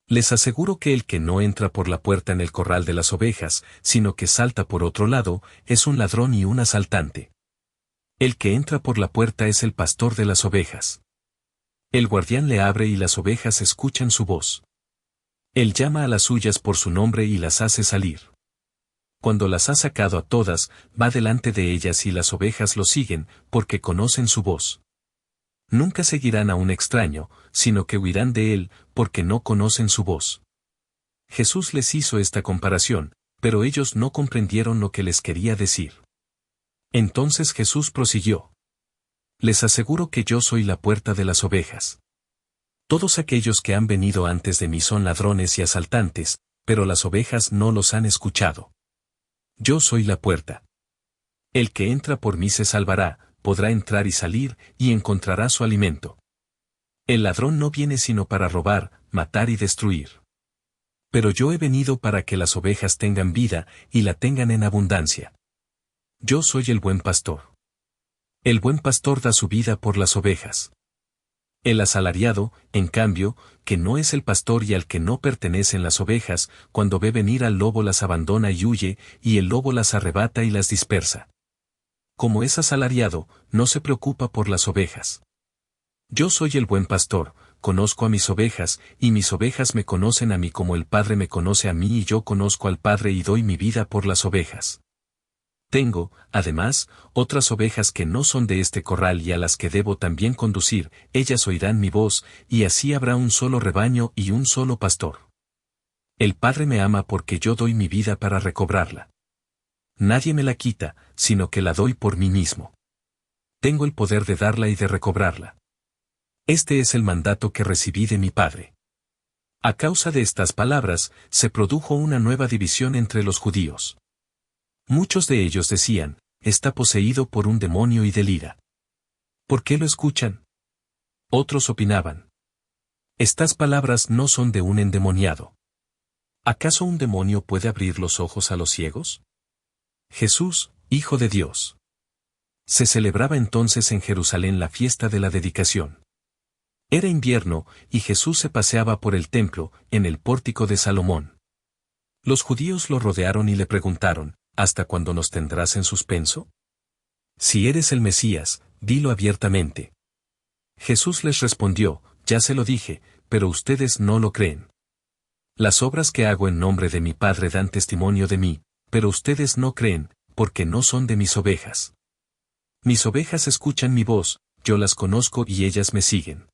Les aseguro que el que no entra por la puerta en el corral de las ovejas, sino que salta por otro lado, es un ladrón y un asaltante. El que entra por la puerta es el pastor de las ovejas. El guardián le abre y las ovejas escuchan su voz. Él llama a las suyas por su nombre y las hace salir. Cuando las ha sacado a todas, va delante de ellas y las ovejas lo siguen, porque conocen su voz. Nunca seguirán a un extraño, sino que huirán de él, porque no conocen su voz. Jesús les hizo esta comparación, pero ellos no comprendieron lo que les quería decir. Entonces Jesús prosiguió. Les aseguro que yo soy la puerta de las ovejas. Todos aquellos que han venido antes de mí son ladrones y asaltantes, pero las ovejas no los han escuchado. Yo soy la puerta. El que entra por mí se salvará, podrá entrar y salir, y encontrará su alimento. El ladrón no viene sino para robar, matar y destruir. Pero yo he venido para que las ovejas tengan vida, y la tengan en abundancia. Yo soy el buen pastor. El buen pastor da su vida por las ovejas. El asalariado, en cambio, que no es el pastor y al que no pertenecen las ovejas, cuando ve venir al lobo las abandona y huye, y el lobo las arrebata y las dispersa. Como es asalariado, no se preocupa por las ovejas. Yo soy el buen pastor, conozco a mis ovejas, y mis ovejas me conocen a mí como el Padre me conoce a mí y yo conozco al Padre y doy mi vida por las ovejas. Tengo, además, otras ovejas que no son de este corral y a las que debo también conducir, ellas oirán mi voz, y así habrá un solo rebaño y un solo pastor. El Padre me ama porque yo doy mi vida para recobrarla. Nadie me la quita, sino que la doy por mí mismo. Tengo el poder de darla y de recobrarla. Este es el mandato que recibí de mi Padre. A causa de estas palabras, se produjo una nueva división entre los judíos. Muchos de ellos decían, está poseído por un demonio y delira. ¿Por qué lo escuchan? Otros opinaban. Estas palabras no son de un endemoniado. ¿Acaso un demonio puede abrir los ojos a los ciegos? Jesús, Hijo de Dios. Se celebraba entonces en Jerusalén la fiesta de la dedicación. Era invierno, y Jesús se paseaba por el templo, en el pórtico de Salomón. Los judíos lo rodearon y le preguntaron, ¿hasta cuándo nos tendrás en suspenso? Si eres el Mesías, dilo abiertamente. Jesús les respondió, ya se lo dije, pero ustedes no lo creen. Las obras que hago en nombre de mi Padre dan testimonio de mí, pero ustedes no creen, porque no son de mis ovejas. Mis ovejas escuchan mi voz, yo las conozco y ellas me siguen.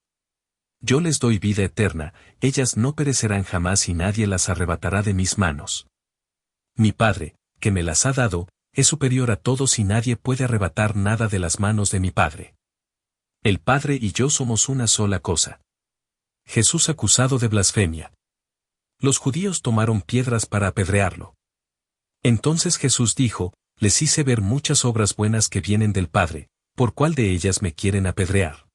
Yo les doy vida eterna, ellas no perecerán jamás y nadie las arrebatará de mis manos. Mi Padre, que me las ha dado, es superior a todos y nadie puede arrebatar nada de las manos de mi Padre. El Padre y yo somos una sola cosa. Jesús acusado de blasfemia. Los judíos tomaron piedras para apedrearlo. Entonces Jesús dijo, les hice ver muchas obras buenas que vienen del Padre, ¿por cuál de ellas me quieren apedrear?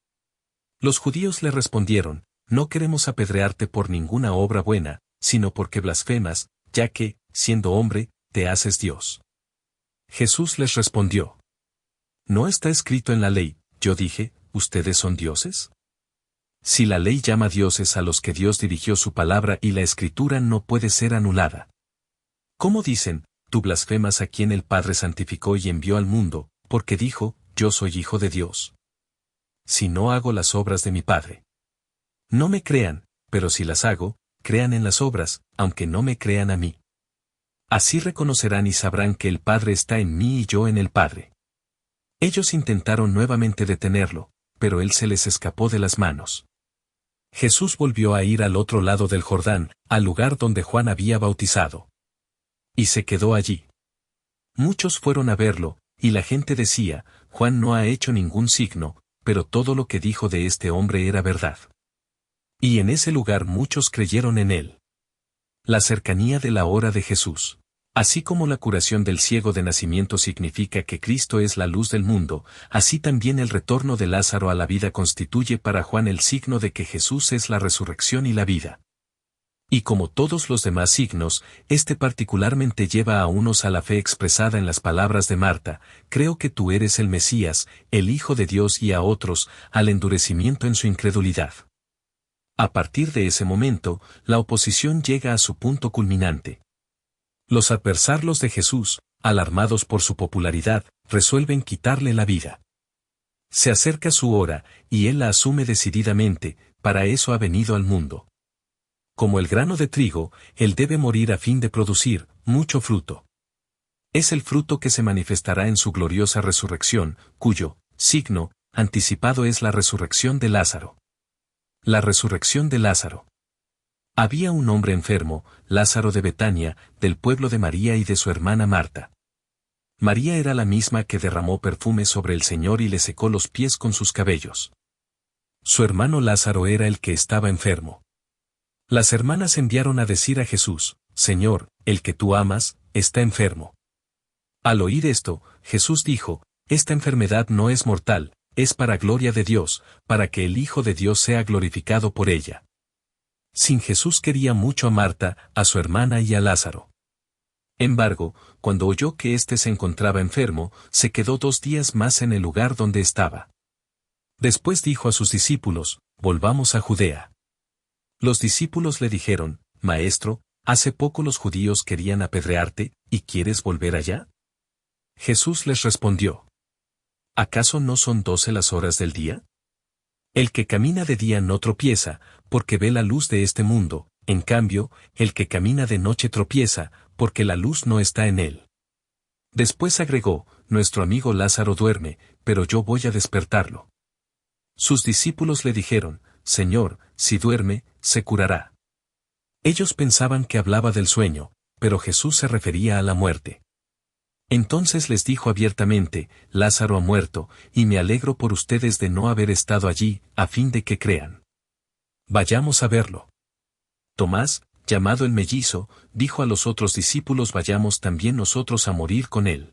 Los judíos le respondieron, no queremos apedrearte por ninguna obra buena, sino porque blasfemas, ya que, siendo hombre, te haces Dios. Jesús les respondió. ¿No está escrito en la ley, yo dije, ustedes son dioses? Si la ley llama dioses a los que Dios dirigió su palabra y la escritura no puede ser anulada. ¿Cómo dicen, tú blasfemas a quien el Padre santificó y envió al mundo, porque dijo, yo soy hijo de Dios? Si no hago las obras de mi Padre. No me crean, pero si las hago, crean en las obras, aunque no me crean a mí. Así reconocerán y sabrán que el Padre está en mí y yo en el Padre. Ellos intentaron nuevamente detenerlo, pero él se les escapó de las manos. Jesús volvió a ir al otro lado del Jordán, al lugar donde Juan había bautizado. Y se quedó allí. Muchos fueron a verlo, y la gente decía, Juan no ha hecho ningún signo, pero todo lo que dijo de este hombre era verdad. Y en ese lugar muchos creyeron en él. La cercanía de la hora de Jesús. Así como la curación del ciego de nacimiento significa que Cristo es la luz del mundo, así también el retorno de Lázaro a la vida constituye para Juan el signo de que Jesús es la resurrección y la vida. Y como todos los demás signos, este particularmente lleva a unos a la fe expresada en las palabras de Marta, creo que tú eres el Mesías, el Hijo de Dios, y a otros, al endurecimiento en su incredulidad. A partir de ese momento, la oposición llega a su punto culminante. Los adversarios de Jesús, alarmados por su popularidad, resuelven quitarle la vida. Se acerca su hora, y él la asume decididamente, para eso ha venido al mundo. Como el grano de trigo, él debe morir a fin de producir mucho fruto. Es el fruto que se manifestará en su gloriosa resurrección, cuyo signo anticipado es la resurrección de Lázaro. La resurrección de Lázaro. Había un hombre enfermo, Lázaro de Betania, del pueblo de María y de su hermana Marta. María era la misma que derramó perfume sobre el Señor y le secó los pies con sus cabellos. Su hermano Lázaro era el que estaba enfermo. Las hermanas enviaron a decir a Jesús, Señor, el que tú amas, está enfermo. Al oír esto, Jesús dijo, esta enfermedad no es mortal, es para gloria de Dios, para que el Hijo de Dios sea glorificado por ella. Sin Jesús quería mucho a Marta, a su hermana y a Lázaro. Embargo, cuando oyó que éste se encontraba enfermo, se quedó 2 días más en el lugar donde estaba. Después dijo a sus discípulos, volvamos a Judea. Los discípulos le dijeron, Maestro, hace poco los judíos querían apedrearte, ¿y quieres volver allá? Jesús les respondió. ¿Acaso no son 12 las horas del día? El que camina de día no tropieza, porque ve la luz de este mundo, en cambio, el que camina de noche tropieza, porque la luz no está en él. Después agregó, nuestro amigo Lázaro duerme, pero yo voy a despertarlo. Sus discípulos le dijeron, Señor, si duerme, se curará. Ellos pensaban que hablaba del sueño, pero Jesús se refería a la muerte. Entonces les dijo abiertamente, Lázaro ha muerto, y me alegro por ustedes de no haber estado allí, a fin de que crean. Vayamos a verlo. Tomás, llamado el mellizo, dijo a los otros discípulos, vayamos también nosotros a morir con él.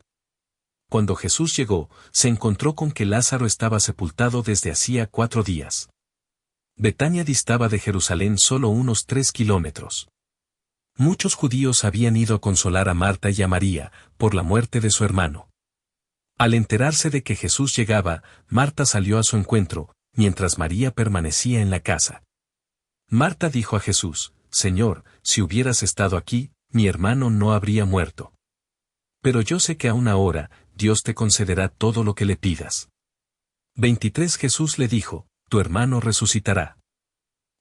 Cuando Jesús llegó, se encontró con que Lázaro estaba sepultado desde hacía 4 días. Betania distaba de Jerusalén solo unos 3 kilómetros. Muchos judíos habían ido a consolar a Marta y a María, por la muerte de su hermano. Al enterarse de que Jesús llegaba, Marta salió a su encuentro, mientras María permanecía en la casa. Marta dijo a Jesús, Señor, si hubieras estado aquí, mi hermano no habría muerto. Pero yo sé que aún ahora, Dios te concederá todo lo que le pidas. 23 Jesús le dijo, tu hermano resucitará.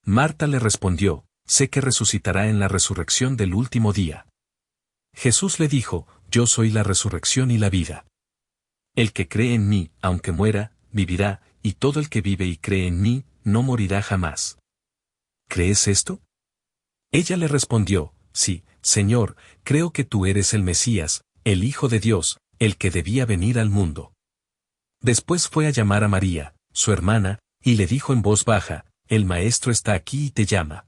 Marta le respondió, sé que resucitará en la resurrección del último día. Jesús le dijo, yo soy la resurrección y la vida. El que cree en mí, aunque muera, vivirá, y todo el que vive y cree en mí, no morirá jamás. ¿Crees esto? Ella le respondió, sí, Señor, creo que tú eres el Mesías, el Hijo de Dios, el que debía venir al mundo. Después fue a llamar a María, su hermana, y le dijo en voz baja, el Maestro está aquí y te llama.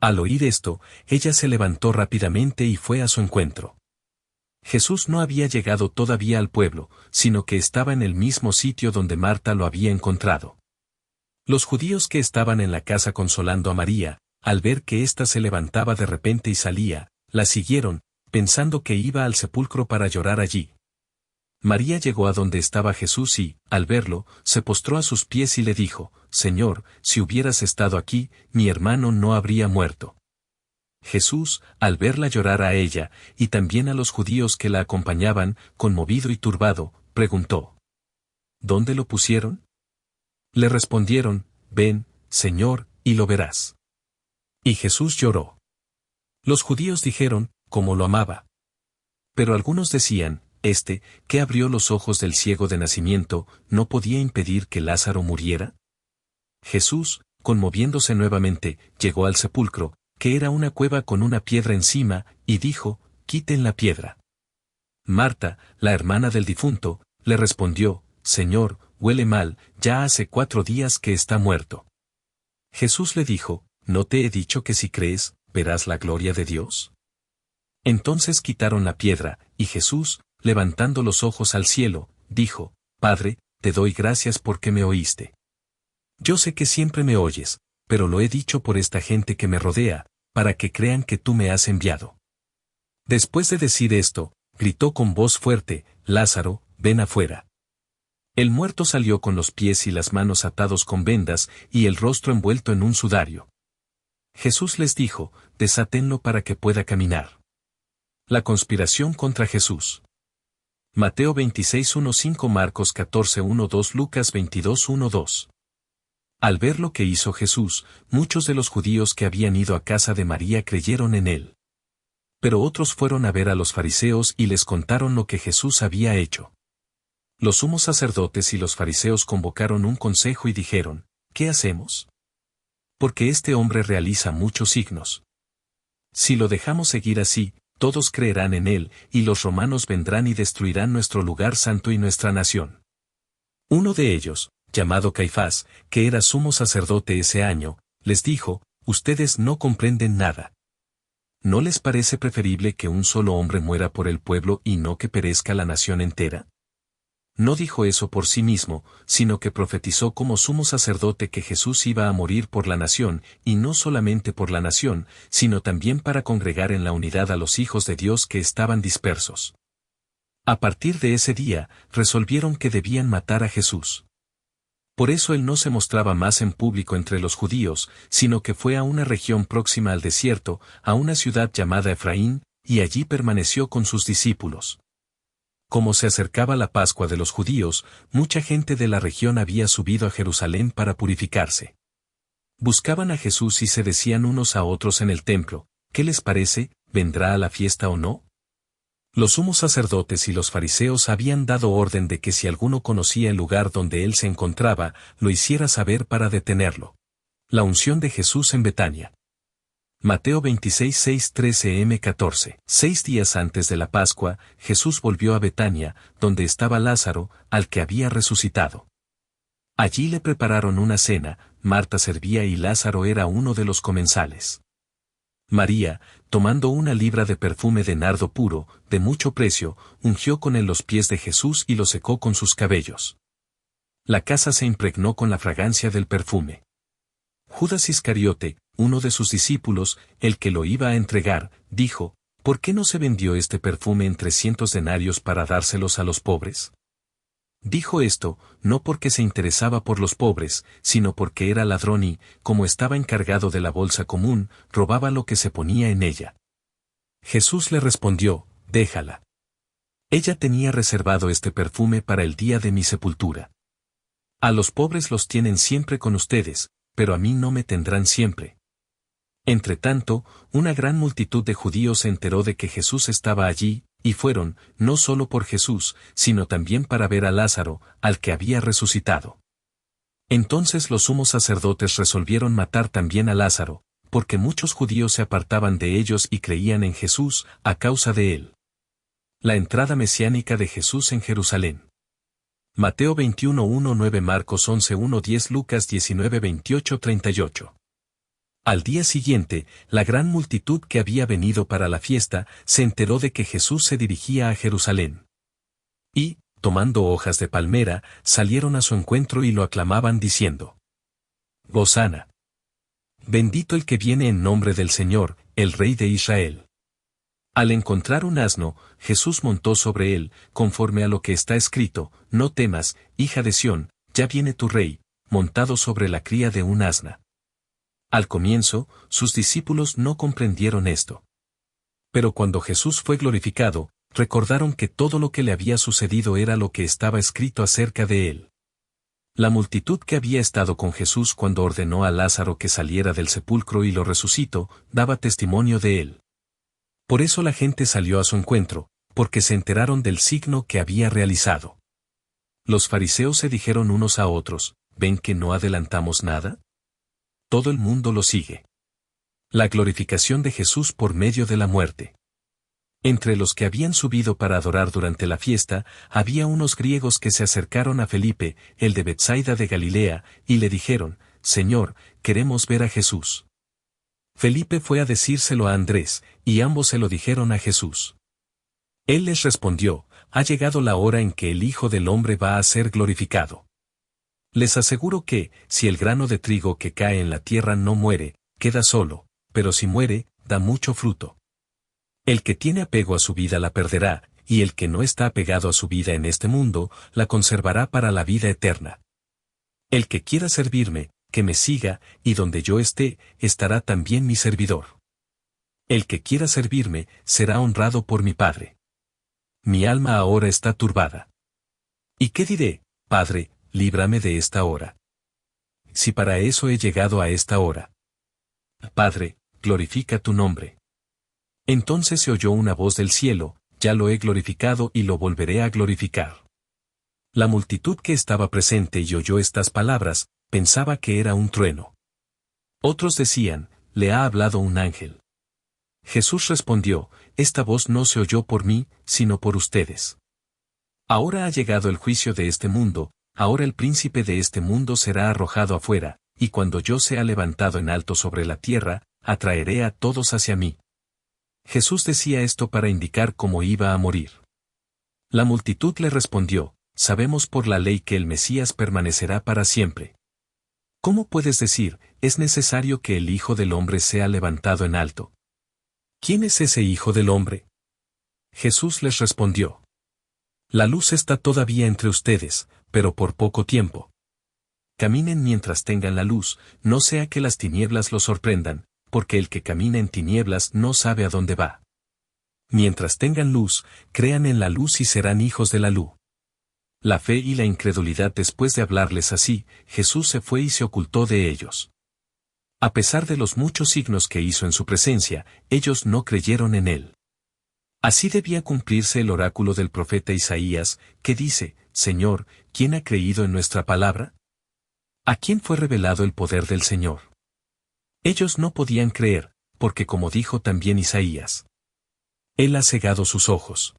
Al oír esto, ella se levantó rápidamente y fue a su encuentro. Jesús no había llegado todavía al pueblo, sino que estaba en el mismo sitio donde Marta lo había encontrado. Los judíos que estaban en la casa consolando a María, al ver que ésta se levantaba de repente y salía, la siguieron, pensando que iba al sepulcro para llorar allí. María llegó a donde estaba Jesús y, al verlo, se postró a sus pies y le dijo, Señor, si hubieras estado aquí, mi hermano no habría muerto. Jesús, al verla llorar a ella, y también a los judíos que la acompañaban, conmovido y turbado, preguntó, ¿dónde lo pusieron? Le respondieron, ven, Señor, y lo verás. Y Jesús lloró. Los judíos dijeron, cómo lo amaba. Pero algunos decían, que abrió los ojos del ciego de nacimiento, ¿no podía impedir que Lázaro muriera? Jesús, conmoviéndose nuevamente, llegó al sepulcro, que era una cueva con una piedra encima, y dijo, quiten la piedra. Marta, la hermana del difunto, le respondió, Señor, huele mal, ya hace 4 días que está muerto. Jesús le dijo, ¿no te he dicho que si crees, verás la gloria de Dios? Entonces quitaron la piedra, y Jesús, levantando los ojos al cielo, dijo, Padre, te doy gracias porque me oíste. Yo sé que siempre me oyes, pero lo he dicho por esta gente que me rodea, para que crean que tú me has enviado. Después de decir esto, gritó con voz fuerte, Lázaro, ven afuera. El muerto salió con los pies y las manos atados con vendas y el rostro envuelto en un sudario. Jesús les dijo, desátenlo para que pueda caminar. La conspiración contra Jesús. Mateo 26:1-5, Marcos 14:1-2, Lucas 22:1-2. Al ver lo que hizo Jesús, muchos de los judíos que habían ido a casa de María creyeron en él. Pero otros fueron a ver a los fariseos y les contaron lo que Jesús había hecho. Los sumos sacerdotes y los fariseos convocaron un consejo y dijeron, ¿qué hacemos? Porque este hombre realiza muchos signos. Si lo dejamos seguir así, todos creerán en él, y los romanos vendrán y destruirán nuestro lugar santo y nuestra nación. Uno de ellos, llamado Caifás, que era sumo sacerdote ese año, les dijo, ustedes no comprenden nada. ¿No les parece preferible que un solo hombre muera por el pueblo y no que perezca la nación entera? No dijo eso por sí mismo, sino que profetizó como sumo sacerdote que Jesús iba a morir por la nación, y no solamente por la nación, sino también para congregar en la unidad a los hijos de Dios que estaban dispersos. A partir de ese día, resolvieron que debían matar a Jesús. Por eso él no se mostraba más en público entre los judíos, sino que fue a una región próxima al desierto, a una ciudad llamada Efraín, y allí permaneció con sus discípulos. Como se acercaba la Pascua de los judíos, mucha gente de la región había subido a Jerusalén para purificarse. Buscaban a Jesús y se decían unos a otros en el templo, ¿qué les parece, vendrá a la fiesta o no? Los sumos sacerdotes y los fariseos habían dado orden de que si alguno conocía el lugar donde él se encontraba, lo hiciera saber para detenerlo. La unción de Jesús en Betania. Mateo 26, 6, 13-14. 6 días antes de la Pascua, Jesús volvió a Betania, donde estaba Lázaro, al que había resucitado. Allí le prepararon una cena, Marta servía y Lázaro era uno de los comensales. María, tomando una libra de perfume de nardo puro, de mucho precio, ungió con él los pies de Jesús y los secó con sus cabellos. La casa se impregnó con la fragancia del perfume. Judas Iscariote, uno de sus discípulos, el que lo iba a entregar, dijo, ¿por qué no se vendió este perfume en 300 denarios para dárselos a los pobres? Dijo esto, no porque se interesaba por los pobres, sino porque era ladrón y, como estaba encargado de la bolsa común, robaba lo que se ponía en ella. Jesús le respondió, déjala. Ella tenía reservado este perfume para el día de mi sepultura. A los pobres los tienen siempre con ustedes, pero a mí no me tendrán siempre. Entretanto, una gran multitud de judíos se enteró de que Jesús estaba allí, y fueron, no solo por Jesús, sino también para ver a Lázaro, al que había resucitado. Entonces los sumos sacerdotes resolvieron matar también a Lázaro, porque muchos judíos se apartaban de ellos y creían en Jesús, a causa de él. La entrada mesiánica de Jesús en Jerusalén. Mateo 21, 1, 9, Marcos 11, 1, 10, Lucas 19, 28, 38. Al día siguiente, la gran multitud que había venido para la fiesta se enteró de que Jesús se dirigía a Jerusalén. Y, tomando hojas de palmera, salieron a su encuentro y lo aclamaban diciendo: Hosana. Bendito el que viene en nombre del Señor, el Rey de Israel. Al encontrar un asno, Jesús montó sobre él, conforme a lo que está escrito: no temas, hija de Sión, ya viene tu rey, montado sobre la cría de un asna. Al comienzo, sus discípulos no comprendieron esto. Pero cuando Jesús fue glorificado, recordaron que todo lo que le había sucedido era lo que estaba escrito acerca de él. La multitud que había estado con Jesús cuando ordenó a Lázaro que saliera del sepulcro y lo resucitó, daba testimonio de él. Por eso la gente salió a su encuentro, porque se enteraron del signo que había realizado. Los fariseos se dijeron unos a otros: ¿ven que no adelantamos nada? Todo el mundo lo sigue. La glorificación de Jesús por medio de la muerte. Entre los que habían subido para adorar durante la fiesta, había unos griegos que se acercaron a Felipe, el de Betsaida de Galilea, y le dijeron: Señor, queremos ver a Jesús. Felipe fue a decírselo a Andrés, y ambos se lo dijeron a Jesús. Él les respondió: ha llegado la hora en que el Hijo del Hombre va a ser glorificado. Les aseguro que, si el grano de trigo que cae en la tierra no muere, queda solo, pero si muere, da mucho fruto. El que tiene apego a su vida la perderá, y el que no está apegado a su vida en este mundo, la conservará para la vida eterna. El que quiera servirme, que me siga, y donde yo esté, estará también mi servidor. El que quiera servirme, será honrado por mi Padre. Mi alma ahora está turbada. ¿Y qué diré? Padre, líbrame de esta hora. Si para eso he llegado a esta hora. Padre, glorifica tu nombre. Entonces se oyó una voz del cielo: ya lo he glorificado y lo volveré a glorificar. La multitud que estaba presente y oyó estas palabras, pensaba que era un trueno. Otros decían: le ha hablado un ángel. Jesús respondió: esta voz no se oyó por mí, sino por ustedes. Ahora ha llegado el juicio de este mundo, ahora el príncipe de este mundo será arrojado afuera, y cuando yo sea levantado en alto sobre la tierra, atraeré a todos hacia mí. Jesús decía esto para indicar cómo iba a morir. La multitud le respondió: sabemos por la ley que el Mesías permanecerá para siempre. ¿Cómo puedes decir: es necesario que el Hijo del Hombre sea levantado en alto? ¿Quién es ese Hijo del Hombre? Jesús les respondió: la luz está todavía entre ustedes, pero por poco tiempo. Caminen mientras tengan la luz, no sea que las tinieblas los sorprendan, porque el que camina en tinieblas no sabe a dónde va. Mientras tengan luz, crean en la luz y serán hijos de la luz. La fe y la incredulidad. Después de hablarles así, Jesús se fue y se ocultó de ellos. A pesar de los muchos signos que hizo en su presencia, ellos no creyeron en él. Así debía cumplirse el oráculo del profeta Isaías, que dice: Señor, ¿quién ha creído en nuestra palabra? ¿A quién fue revelado el poder del Señor? Ellos no podían creer, porque como dijo también Isaías, Él ha cegado sus ojos.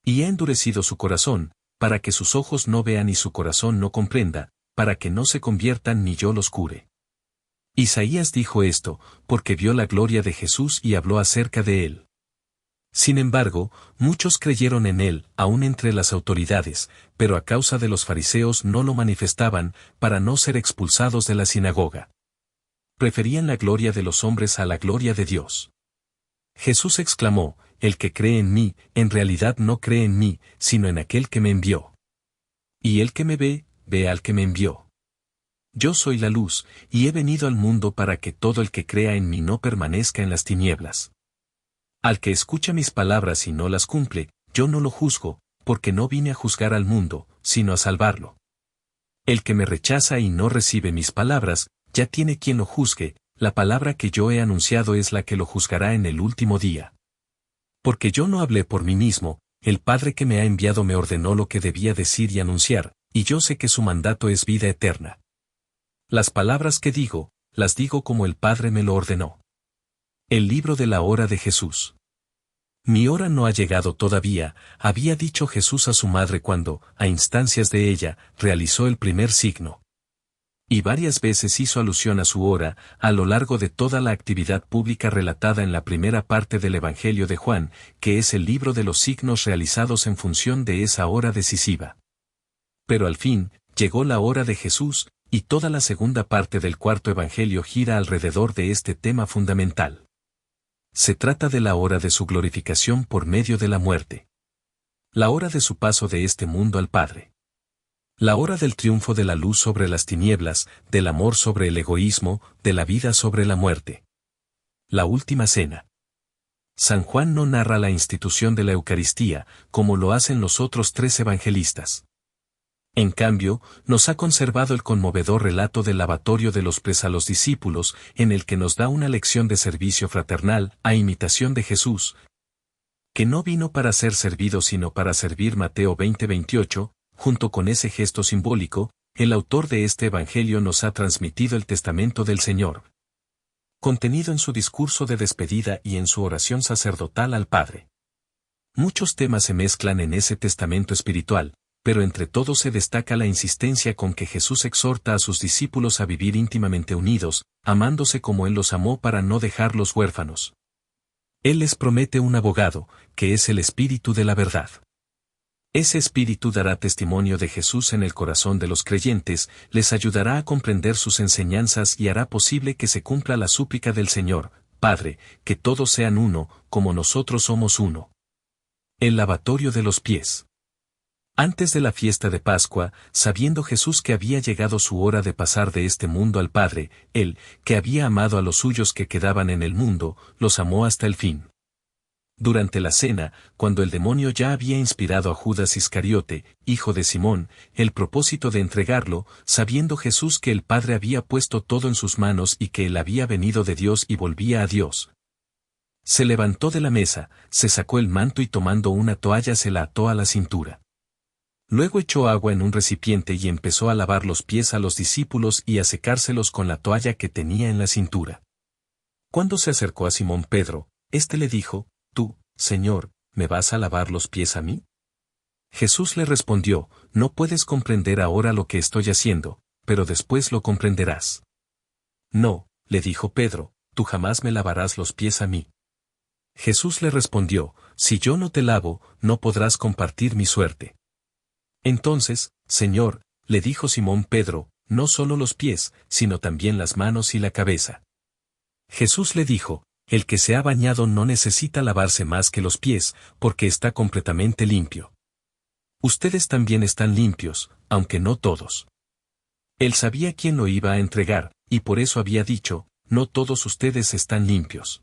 Y ha endurecido su corazón, para que sus ojos no vean y su corazón no comprenda, para que no se conviertan ni yo los cure. Isaías dijo esto, porque vio la gloria de Jesús y habló acerca de él. Sin embargo, muchos creyeron en él, aun entre las autoridades, pero a causa de los fariseos no lo manifestaban, para no ser expulsados de la sinagoga. Preferían la gloria de los hombres a la gloria de Dios. Jesús exclamó, el que cree en mí, en realidad no cree en mí, sino en aquel que me envió. Y el que me ve, ve al que me envió. Yo soy la luz, y he venido al mundo para que todo el que crea en mí no permanezca en las tinieblas. Al que escucha mis palabras y no las cumple, yo no lo juzgo, porque no vine a juzgar al mundo, sino a salvarlo. El que me rechaza y no recibe mis palabras, ya tiene quien lo juzgue, la palabra que yo he anunciado es la que lo juzgará en el último día. Porque yo no hablé por mí mismo, el Padre que me ha enviado me ordenó lo que debía decir y anunciar, y yo sé que su mandato es vida eterna. Las palabras que digo, las digo como el Padre me lo ordenó. El libro de la hora de Jesús. Mi hora no ha llegado todavía, había dicho Jesús a su madre cuando, a instancias de ella, realizó el primer signo. Y varias veces hizo alusión a su hora, a lo largo de toda la actividad pública relatada en la primera parte del Evangelio de Juan, que es el libro de los signos realizados en función de esa hora decisiva. Pero al fin, llegó la hora de Jesús, y toda la segunda parte del cuarto Evangelio gira alrededor de este tema fundamental. Se trata de la hora de su glorificación por medio de la muerte. La hora de su paso de este mundo al Padre. La hora del triunfo de la luz sobre las tinieblas, del amor sobre el egoísmo, de la vida sobre la muerte. La última cena. San Juan no narra la institución de la Eucaristía, como lo hacen los otros tres evangelistas. En cambio, nos ha conservado el conmovedor relato del lavatorio de los pies a los discípulos, en el que nos da una lección de servicio fraternal, a imitación de Jesús, que no vino para ser servido sino para servir. Mateo 20:28, junto con ese gesto simbólico, el autor de este Evangelio nos ha transmitido el testamento del Señor, contenido en su discurso de despedida y en su oración sacerdotal al Padre. Muchos temas se mezclan en ese testamento espiritual, pero entre todos se destaca la insistencia con que Jesús exhorta a sus discípulos a vivir íntimamente unidos, amándose como Él los amó para no dejarlos huérfanos. Él les promete un abogado, que es el Espíritu de la verdad. Ese Espíritu dará testimonio de Jesús en el corazón de los creyentes, les ayudará a comprender sus enseñanzas y hará posible que se cumpla la súplica del Señor, Padre, que todos sean uno, como nosotros somos uno. El lavatorio de los pies. Antes de la fiesta de Pascua, sabiendo Jesús que había llegado su hora de pasar de este mundo al Padre, Él, que había amado a los suyos que quedaban en el mundo, los amó hasta el fin. Durante la cena, cuando el demonio ya había inspirado a Judas Iscariote, hijo de Simón, el propósito de entregarlo, sabiendo Jesús que el Padre había puesto todo en sus manos y que él había venido de Dios y volvía a Dios, se levantó de la mesa, se sacó el manto y tomando una toalla se la ató a la cintura. Luego echó agua en un recipiente y empezó a lavar los pies a los discípulos y a secárselos con la toalla que tenía en la cintura. Cuando se acercó a Simón Pedro, éste le dijo, «Tú, Señor, ¿me vas a lavar los pies a mí?» Jesús le respondió, «No puedes comprender ahora lo que estoy haciendo, pero después lo comprenderás». «No», le dijo Pedro, «tú jamás me lavarás los pies a mí». Jesús le respondió, «Si yo no te lavo, no podrás compartir mi suerte». Entonces, Señor, le dijo Simón Pedro, no solo los pies, sino también las manos y la cabeza. Jesús le dijo, el que se ha bañado no necesita lavarse más que los pies, porque está completamente limpio. Ustedes también están limpios, aunque no todos. Él sabía quién lo iba a entregar, y por eso había dicho, no todos ustedes están limpios.